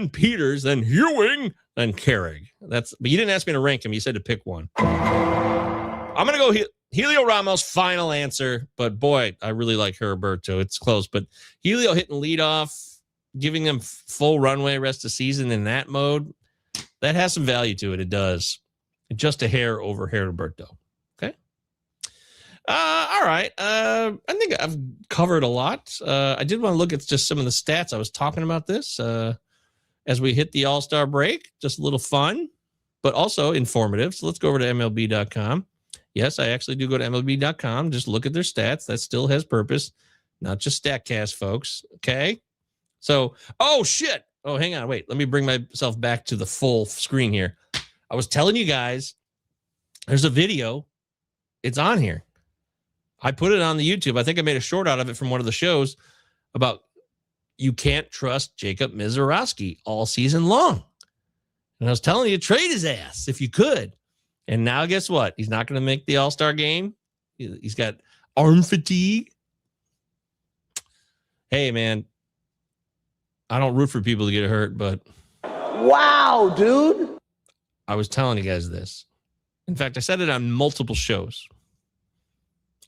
Speaker 3: Peters, then Ewing, then Carrig. But you didn't ask me to rank him. You said to pick one. I'm going to go Helio Ramos, final answer. But boy, I really like Heriberto. It's close. But Helio hitting leadoff, giving them full runway rest of season in that mode, that has some value to it. It does. Just a hair over Heriberto. Okay. All right. I think I've covered a lot. I did want to look at just some of the stats. I was talking about this as we hit the All-Star break. Just a little fun, but also informative. So let's go over to MLB.com. Yes, I actually do go to MLB.com. Just look at their stats. That still has purpose, not just StatCast, folks. Okay. So, oh, shit. Oh, hang on. Wait, let me bring myself back to the full screen here. I was telling you guys, there's a video. It's on here. I put it on the YouTube. I think I made a short out of it from one of the shows about you can't trust Jacob Mizorowski all season long. And I was telling you, trade his ass if you could. And now guess what? He's not going to make the All-Star game. He's got arm fatigue. Hey, man, I don't root for people to get hurt, but
Speaker 7: Wow, dude.
Speaker 3: I was telling you guys this. In fact, I said it on multiple shows.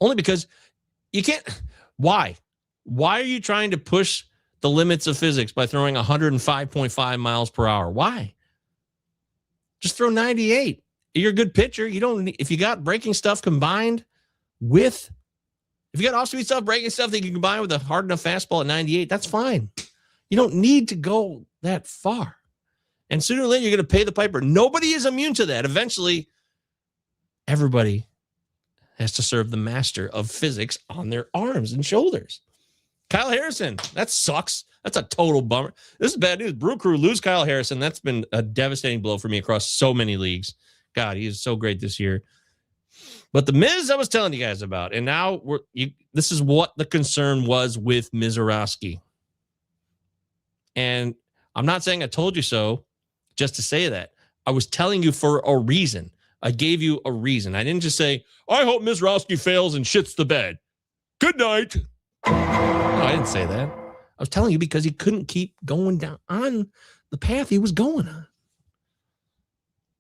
Speaker 3: Only because you can't. Why? Why are you trying to push the limits of physics by throwing 105.5 miles per hour? Why? Just throw 98. You're a good pitcher. You don't need, if you got breaking stuff combined with, if you got off-speed stuff, breaking stuff that you can combine with a hard enough fastball at 98, that's fine. You don't need to go that far. And sooner or later, you're going to pay the piper. Nobody is immune to that. Eventually, everybody has to serve the master of physics on their arms and shoulders. Kyle Harrison, that sucks. That's a total bummer. This is bad news. Brew Crew lose Kyle Harrison. That's been a devastating blow for me across so many leagues. God, he is so great this year. But the Miz I was telling you guys about, and now this is what the concern was with Mizorowski. And I'm not saying I told you so just to say that. I was telling you for a reason. I gave you a reason. I didn't just say, I hope Mizrowski fails and shits the bed. Good night. No, I didn't say that. I was telling you because he couldn't keep going down on the path he was going on.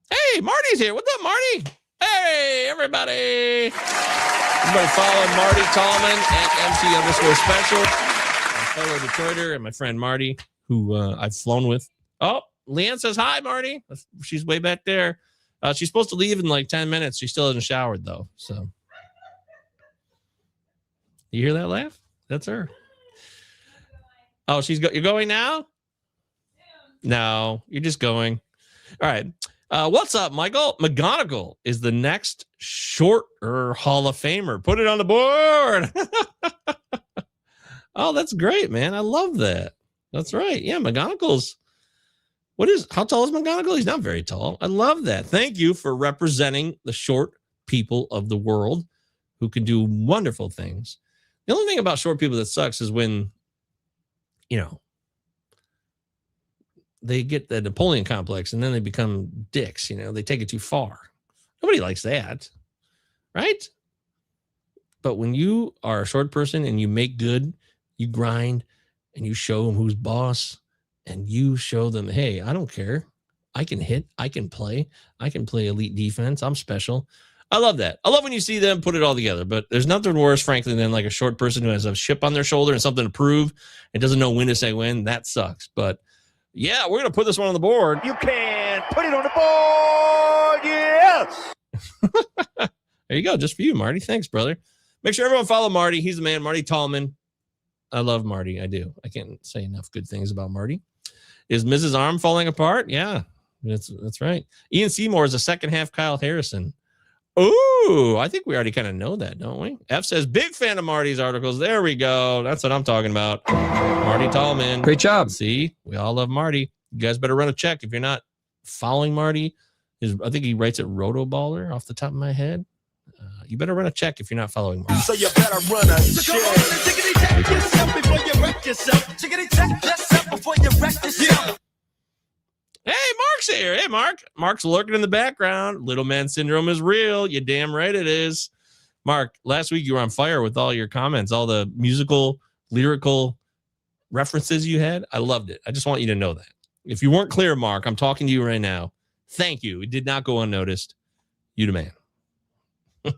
Speaker 3: Hey, Marty's here. What's up, Marty? Hey, everybody. Everybody follow Marty Tallman at MC_special. My fellow Detroiter and my friend Marty, who I've flown with. Oh, Leanne says hi, Marty. She's way back there. She's supposed to leave in like 10 minutes. She still hasn't showered, though. So, you hear that laugh? That's her. Oh, you're going now? No, you're just going. All right. What's up, Michael? McGonagall is the next shorter Hall of Famer. Put it on the board. Oh, that's great, man. I love that. That's right. Yeah, McGonagall's. How tall is McGonagall? He's not very tall. I love that. Thank you for representing the short people of the world who can do wonderful things. The only thing about short people that sucks is when, they get the Napoleon complex and then they become dicks. They take it too far. Nobody likes that, right? But when you are a short person and you make good, you grind and you show them who's boss and you show them, hey, I don't care. I can hit. I can play elite defense. I'm special. I love that. I love when you see them put it all together, but there's nothing worse, frankly, than like a short person who has a chip on their shoulder and something to prove and doesn't know when to say when. That sucks. But yeah, we're going to put this one on the board.
Speaker 2: You can put it on the board. Yes.
Speaker 3: There you go. Just for you, Marty. Thanks, brother. Make sure everyone follow Marty. He's the man, Marty Tallman. I love Marty. I do. I can't say enough good things about Marty. Is Mrs. Arm falling apart? Yeah, that's right. Ian Seymour is a second half Kyle Harrison. Oh, I think we already kind of know that, don't we? F says, big fan of Marty's articles. There we go. That's what I'm talking about. Marty Tallman.
Speaker 9: Great job.
Speaker 3: See, we all love Marty. You guys better run a check if you're not following Marty. I think he writes at Rotoballer off the top of my head. You better run a check if you're not following Marty.
Speaker 7: So you better run a check. Check yourself before you wreck yourself. Check yourself before you wreck yourself.
Speaker 3: Hey, Mark's here. Hey, Mark. Mark's lurking in the background. Little man syndrome is real. You damn right it is. Mark, last week you were on fire with all your comments, all the musical, lyrical references you had. I loved it. I just want you to know that. If you weren't clear, Mark, I'm talking to you right now. Thank you. It did not go unnoticed. You the man. That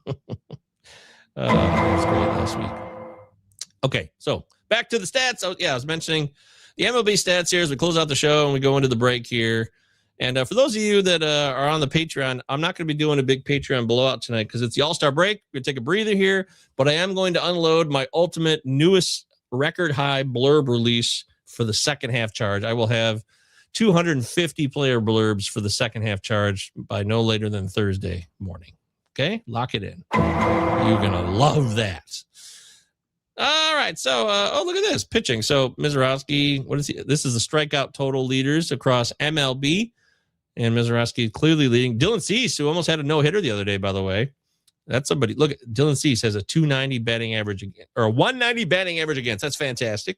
Speaker 3: was great last week. Okay, so back to the stats. Oh, yeah, I was mentioning the MLB stats here as we close out the show and we go into the break here. And for those of you that are on the Patreon, I'm not going to be doing a big Patreon blowout tonight because it's the All-Star break. We're going to take a breather here, but I am going to unload my ultimate newest record high blurb release for the second half charge. I will have 250 player blurbs for the second half charge by no later than Thursday morning. Okay, lock it in. You're going to love that. All right, so, look at this, pitching. So, Mizrowski, what is he? This is the strikeout total leaders across MLB, and Mizrowski clearly leading. Dylan Cease, who almost had a no-hitter the other day, by the way. That's somebody. Look, Dylan Cease has a 290 batting average, or a 190 batting average against. That's fantastic.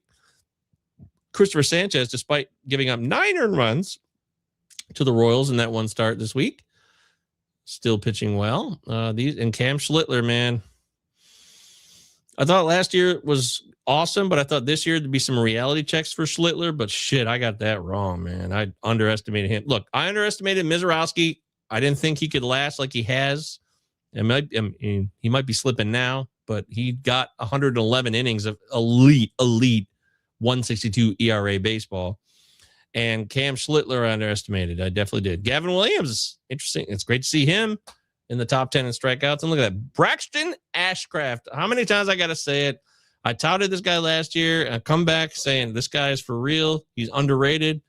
Speaker 3: Christopher Sanchez, despite giving up 9 earned runs to the Royals in that one start this week, still pitching well. And Cam Schlittler, man. I thought last year was awesome, but I thought this year there'd be some reality checks for Schlittler, but shit, I got that wrong, man. I underestimated him. Look, I underestimated Mizrowski. I didn't think he could last like he has. He might be slipping now, but he got 111 innings of elite 162 ERA baseball. And Cam Schlittler I underestimated. I definitely did. Gavin Williams, interesting. It's great to see him in the top 10 in strikeouts. And look at that. Braxton Ashcraft. How many times I got to say it? I touted this guy last year. And I come back saying this guy is for real. He's underrated.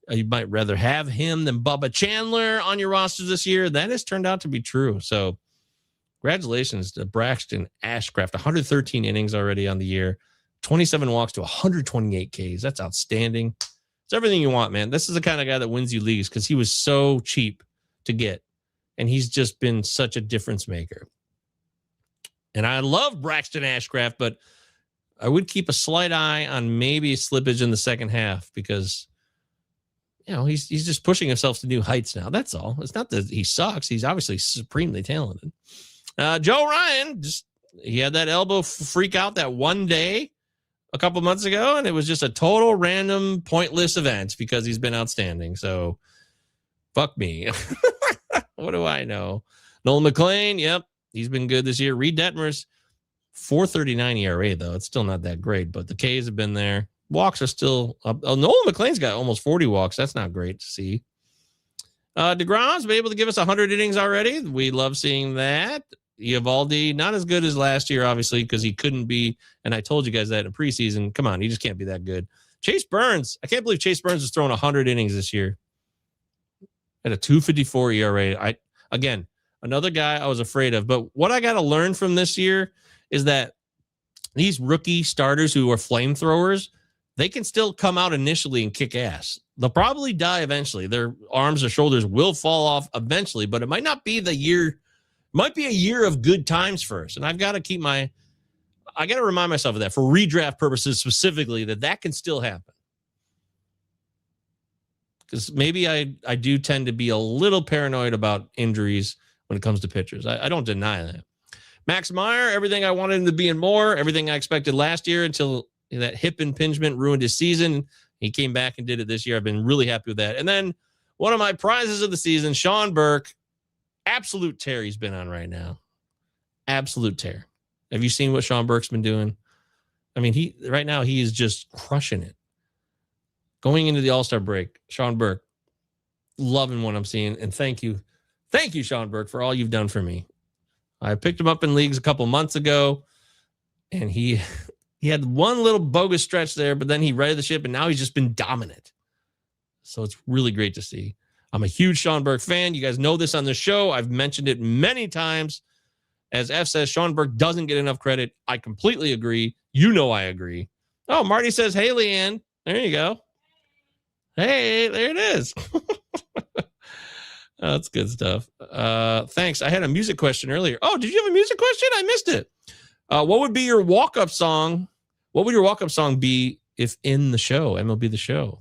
Speaker 3: You might rather have him than Bubba Chandler on your roster this year. That has turned out to be true. So congratulations to Braxton Ashcraft. 113 innings already on the year. 27 walks to 128 Ks. That's outstanding. It's everything you want, man. This is the kind of guy that wins you leagues because he was so cheap to get. And he's just been such a difference maker. And I love Braxton Ashcraft, but I would keep a slight eye on maybe slippage in the second half because he's just pushing himself to new heights now. That's all. It's not that he sucks. He's obviously supremely talented. Joe Ryan, he had that elbow freak out that one day a couple months ago, and it was just a total random pointless event because he's been outstanding. So fuck me. What do I know? Nolan McLean, yep, he's been good this year. Reed Detmers, 4.39 ERA, though. It's still not that great, but the Ks have been there. Walks are still up. Oh, Nolan McLean's got almost 40 walks. That's not great to see. DeGrom's been able to give us 100 innings already. We love seeing that. Eovaldi, not as good as last year, obviously, because he couldn't be, and I told you guys that in preseason. Come on, he just can't be that good. Chase Burns, I can't believe Chase Burns is throwing 100 innings this year at a 2.54 ERA. Again, another guy I was afraid of, but what I got to learn from this year is that these rookie starters who are flamethrowers, they can still come out initially and kick ass. They'll probably die eventually. Their arms or shoulders will fall off eventually, but it might not be the year. Might be a year of good times first. And I've got to I got to remind myself of that for redraft purposes specifically, that can still happen. Because maybe I do tend to be a little paranoid about injuries when it comes to pitchers. I don't deny that. Max Meyer, everything I wanted him to be and more, everything I expected last year until that hip impingement ruined his season. He came back and did it this year. I've been really happy with that. And then one of my prizes of the season, Sean Burke, absolute tear he's been on right now. Absolute tear. Have you seen what Sean Burke's been doing? I mean, right now he is just crushing it. Going into the All-Star break, Sean Burke, loving what I'm seeing. And thank you, Sean Burke, for all you've done for me. I picked him up in leagues a couple months ago, and he had one little bogus stretch there, but then he righted the ship, and now he's just been dominant. So it's really great to see. I'm a huge Sean Burke fan. You guys know this on the show. I've mentioned it many times. As F says, Sean Burke doesn't get enough credit. I completely agree. You know I agree. Oh, Marty says, hey, Leanne. There you go. Hey, there it is. That's good stuff. Thanks. I had a music question earlier. Oh, did you have a music question? I missed it. What would be your walk-up song? What would your walk-up song be if in the show, MLB The Show?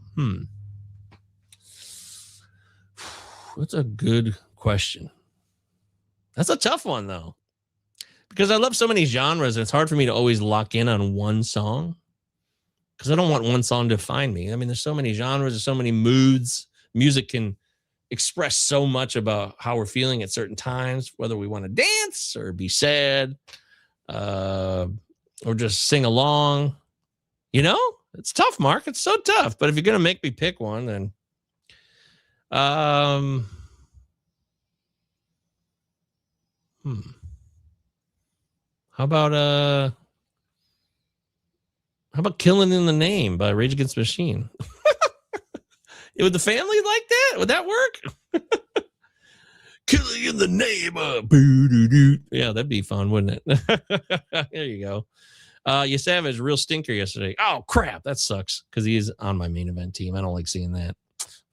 Speaker 3: That's a good question. That's a tough one, though, because I love so many genres, and it's hard for me to always lock in on one song because I don't want one song to define me. I mean, there's so many genres, there's so many moods. Music can express so much about how we're feeling at certain times, whether we want to dance or be sad or just sing along. You know, it's tough, Mark. It's so tough. But if you're going to make me pick one, then how about Killing in the Name by Rage Against the Machine? Would the family like that? Would that work? Killing in the Name of boo-doo-doo. Yeah, that'd be fun, wouldn't it? There you go. Savage, real stinker yesterday. Oh, crap. That sucks because he is on my main event team. I don't like seeing that.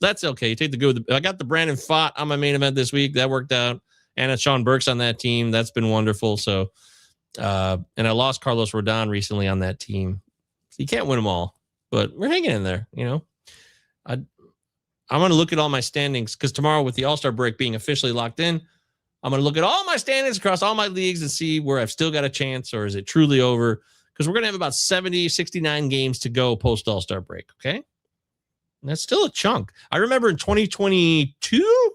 Speaker 3: That's okay. You take the good. I got the Brandon Pfaadt on my main event this week. That worked out. And Sean Burke's on that team. That's been wonderful. So, and I lost Carlos Rodon recently on that team. So you can't win them all, but we're hanging in there. You know, I'm going to look at all my standings because tomorrow with the All-Star break being officially locked in, I'm going to look at all my standings across all my leagues and see where I've still got a chance or is it truly over? Because we're going to have about 69 games to go post All-Star break. Okay. And that's still a chunk. I remember in 2022,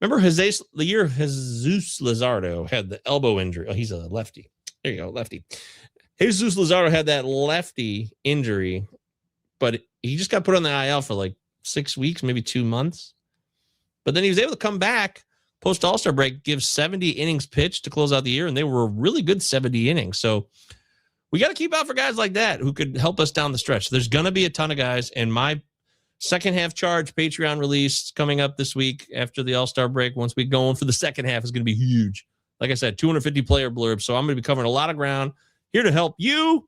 Speaker 3: remember the year Jesus Luzardo had the elbow injury. Oh, he's a lefty. There you go, lefty. Jesus Luzardo had that lefty injury, but he just got put on the IL for like 6 weeks, maybe 2 months. But then he was able to come back post All-Star break, give 70 innings pitched to close out the year, and they were really good 70 innings. So we got to keep out for guys like that who could help us down the stretch. There's going to be a ton of guys, and my second half charge Patreon release coming up this week after the All-Star break. Once we go in for the second half is going to be huge. Like I said, 250 player blurb. So I'm going to be covering a lot of ground here to help you.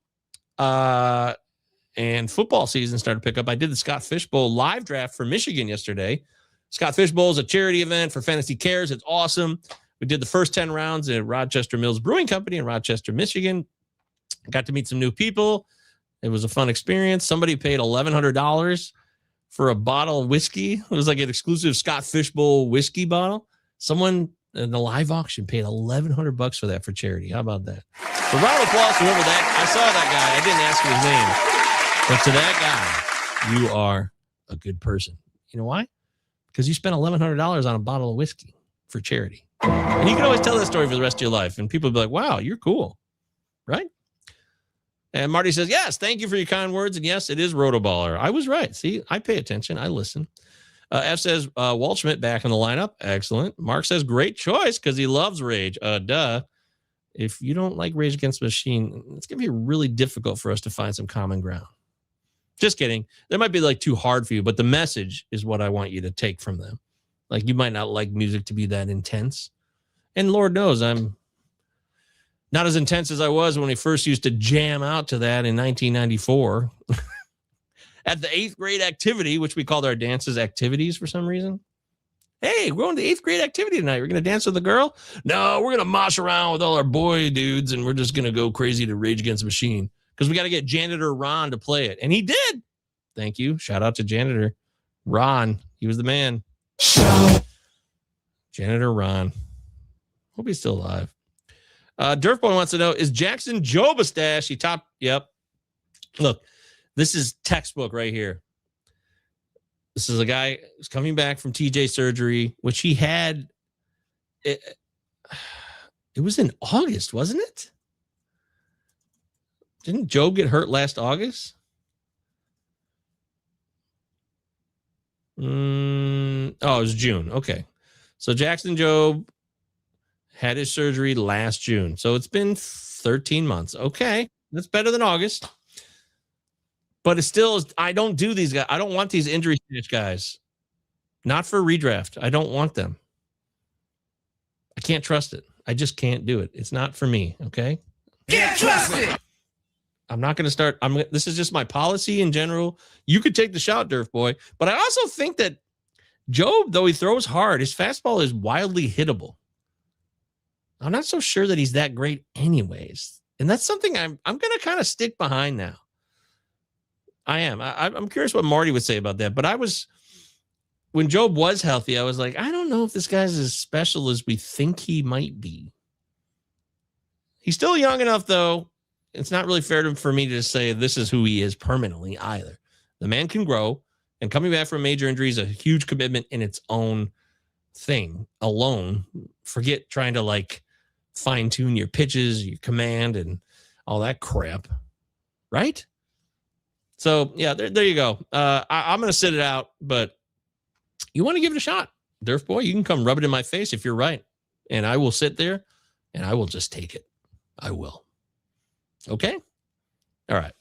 Speaker 3: And football season started to pick up. I did the Scott Fish Bowl live draft for Michigan yesterday. Scott Fish Bowl is a charity event for Fantasy Cares. It's awesome. We did the first 10 rounds at Rochester Mills Brewing Company in Rochester, Michigan. Got to meet some new people. It was a fun experience. Somebody paid $1,100 for a bottle of whiskey. It was like an exclusive Scott Fishbowl whiskey bottle. Someone in the live auction paid $1,100 for that for charity. How about that? So round of applause, whoever that. I saw that guy. I didn't ask for his name. But to that guy, you are a good person. You know why? Because you spent $1,100 on a bottle of whiskey for charity. And you can always tell that story for the rest of your life. And people will be like, wow, you're cool. Right? And Marty says, yes, thank you for your kind words. And yes, it is Rotoballer. I was right. See, I pay attention. I listen. F says, Walt Schmidt back in the lineup. Excellent. Mark says, great choice because he loves Rage. Duh. If you don't like Rage Against the Machine, it's going to be really difficult for us to find some common ground. Just kidding. They might be like too hard for you, but the message is what I want you to take from them. Like you might not like music to be that intense. And Lord knows I'm not as intense as I was when we first used to jam out to that in 1994 at the 8th grade activity, which we called our dances activities for some reason. Hey, we're going to the 8th grade activity tonight. We're going to dance with the girl. No, we're going to mosh around with all our boy dudes. And we're just going to go crazy to Rage Against the Machine because we got to get janitor Ron to play it. And he did. Thank you. Shout out to janitor Ron. He was the man. Janitor Ron. Hope he's still alive. Durfboy wants to know, is Jackson Job a stash? He top. Yep. Look, this is textbook right here. This is a guy who's coming back from TJ surgery, which he had. It was in August, wasn't it? Didn't Job get hurt last August? Oh, it was June. Okay. So Jackson Job had his surgery last June. So it's been 13 months. Okay. That's better than August. But it's still, I don't do these guys. I don't want these injury stitch guys. Not for redraft. I don't want them. I can't trust it. I just can't do it. It's not for me. Okay.
Speaker 7: Can't trust it.
Speaker 3: I'm not going to start. This is just my policy in general. You could take the shot, Durf Boy. But I also think that Job, though he throws hard, his fastball is wildly hittable. I'm not so sure that he's that great anyways. And that's something I'm going to kind of stick behind now. I am. I'm curious what Marty would say about that. But when Job was healthy, I was like, I don't know if this guy's as special as we think he might be. He's still young enough, though. It's not really fair for me to say this is who he is permanently either. The man can grow, and coming back from major injury is a huge commitment in its own thing alone. Forget trying to like fine tune your pitches, your command, and all that crap. Right? So, yeah, there you go. I'm going to sit it out, but you want to give it a shot. Durf Boy, you can come rub it in my face if you're right. And I will sit there, and I will just take it. I will. Okay? All right.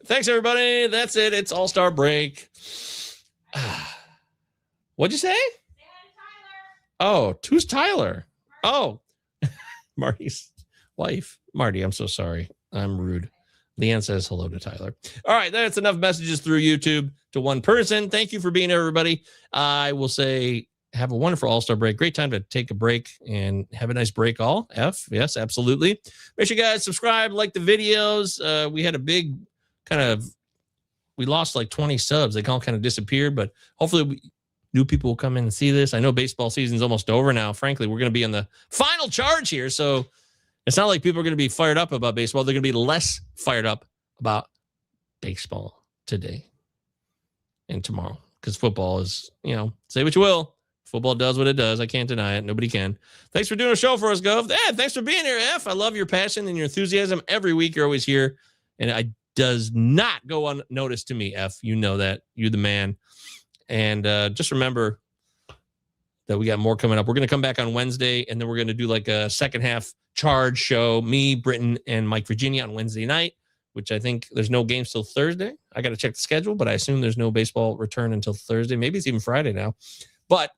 Speaker 3: Thanks, everybody. That's it. It's All-Star break. What'd you say? Oh, who's Tyler? Oh, Marty's wife. Marty, I'm so sorry. I'm rude. Leanne says hello to Tyler. All right, that's enough messages through YouTube to one person. Thank you for being here, everybody. I will say have a wonderful All-Star break. Great time to take a break and have a nice break all. F, yes, absolutely. Make sure you guys subscribe, like the videos. We had a big we lost like 20 subs. They all kind of disappeared, but hopefully new people will come in and see this. I know baseball season's almost over now. Frankly, we're going to be in the final charge here, so it's not like people are going to be fired up about baseball. They're going to be less fired up about baseball today and tomorrow because football is, say what you will. Football does what it does. I can't deny it. Nobody can. Thanks for doing a show for us, Gov. Thanks for being here, F. I love your passion and your enthusiasm. Every week you're always here, and it does not go unnoticed to me, F. You know that. You're the man. And just remember that we got more coming up. We're going to come back on Wednesday, and then we're going to do like a second half charge show. Me, Britton, and Mike Virginia on Wednesday night, which I think there's no games till Thursday. I got to check the schedule, but I assume there's no baseball return until Thursday. Maybe it's even Friday now. But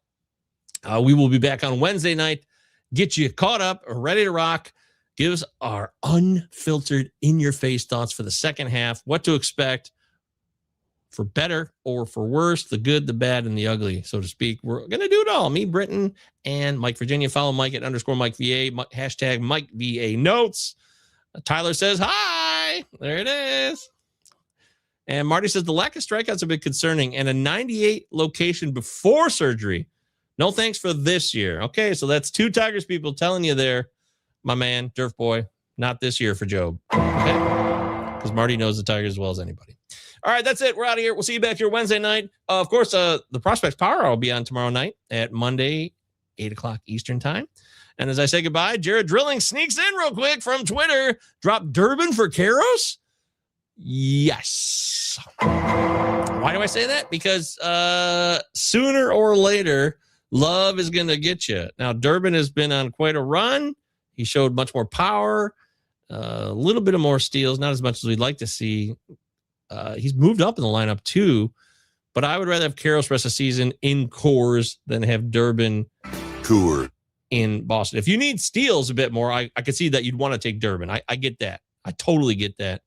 Speaker 3: we will be back on Wednesday night. Get you caught up, ready to rock. Give us our unfiltered, in-your-face thoughts for the second half. What to expect. For better or for worse, the good, the bad, and the ugly, so to speak. We're going to do it all. Me, Britton, and Mike Virginia. Follow Mike at _MikeVA, hashtag MikeVA Notes. Tyler says hi. There it is. And Marty says the lack of strikeouts a bit concerning and a 98 location before surgery. No thanks for this year. Okay, so that's 2 Tigers people telling you there, my man, Durf Boy, not this year for Job. Okay, because Marty knows the Tigers as well as anybody. All right, that's it. We're out of here. We'll see you back here Wednesday night. Of course, the Prospects Power Hour will be on tomorrow night at Monday, 8 o'clock Eastern time. And as I say goodbye, Jared Drilling sneaks in real quick from Twitter. Drop Durbin for Karros? Yes. Why do I say that? Because sooner or later, love is going to get you. Now, Durbin has been on quite a run. He showed much more power, a little bit of more steals, not as much as we'd like to see. He's moved up in the lineup too, but I would rather have Karros rest of the season in Coors than have Durbin
Speaker 8: Coors
Speaker 3: in Boston. If you need steals a bit more, I could see that you'd want to take Durbin. I get that. I totally get that.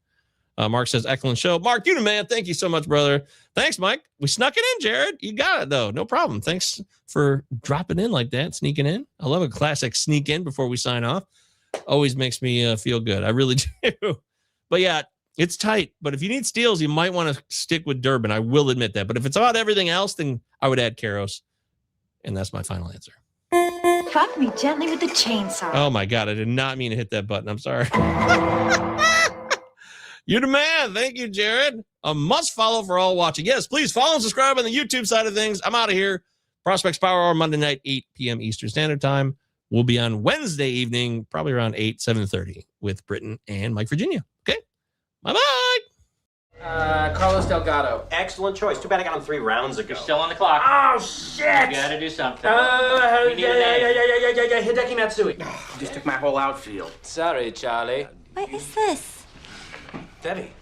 Speaker 3: Mark says, excellent show. Mark, you the man. Thank you so much, brother. Thanks, Mike. We snuck it in, Jared. You got it, though. No problem. Thanks for dropping in like that, sneaking in. I love a classic sneak in before we sign off. Always makes me feel good. I really do. But yeah, it's tight. But if you need steals, you might want to stick with Durbin. I will admit that. But if it's about everything else, then I would add Karros. And that's my final answer.
Speaker 9: Fuck me gently with the chainsaw.
Speaker 3: Oh, my God. I did not mean to hit that button. I'm sorry. You're the man. Thank you, Jared. A must follow for all watching. Yes, please follow and subscribe on the YouTube side of things. I'm out of here. Prospects Power Hour, Monday night, 8 p.m. Eastern Standard Time. We'll be on Wednesday evening, probably around 7:30 with Britton and Mike Virginia. Okay? Bye-bye.
Speaker 10: Carlos Delgado.
Speaker 11: Excellent choice. Too bad I got him 3 rounds ago.
Speaker 10: You're still on the clock.
Speaker 11: Oh, shit!
Speaker 10: You gotta do something.
Speaker 11: Yeah,
Speaker 10: We need a name.
Speaker 11: Hideki Matsui.
Speaker 10: You just took my whole outfield. Sorry, Charlie.
Speaker 9: What is this?
Speaker 10: Debbie,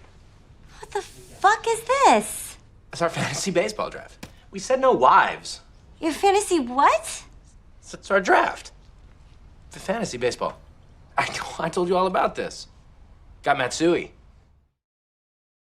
Speaker 9: What the fuck is this?
Speaker 10: it's our fantasy baseball draft. We said no wives.
Speaker 9: Your fantasy what?
Speaker 10: It's our draft. For fantasy baseball. I told you all about this. Got Matsui.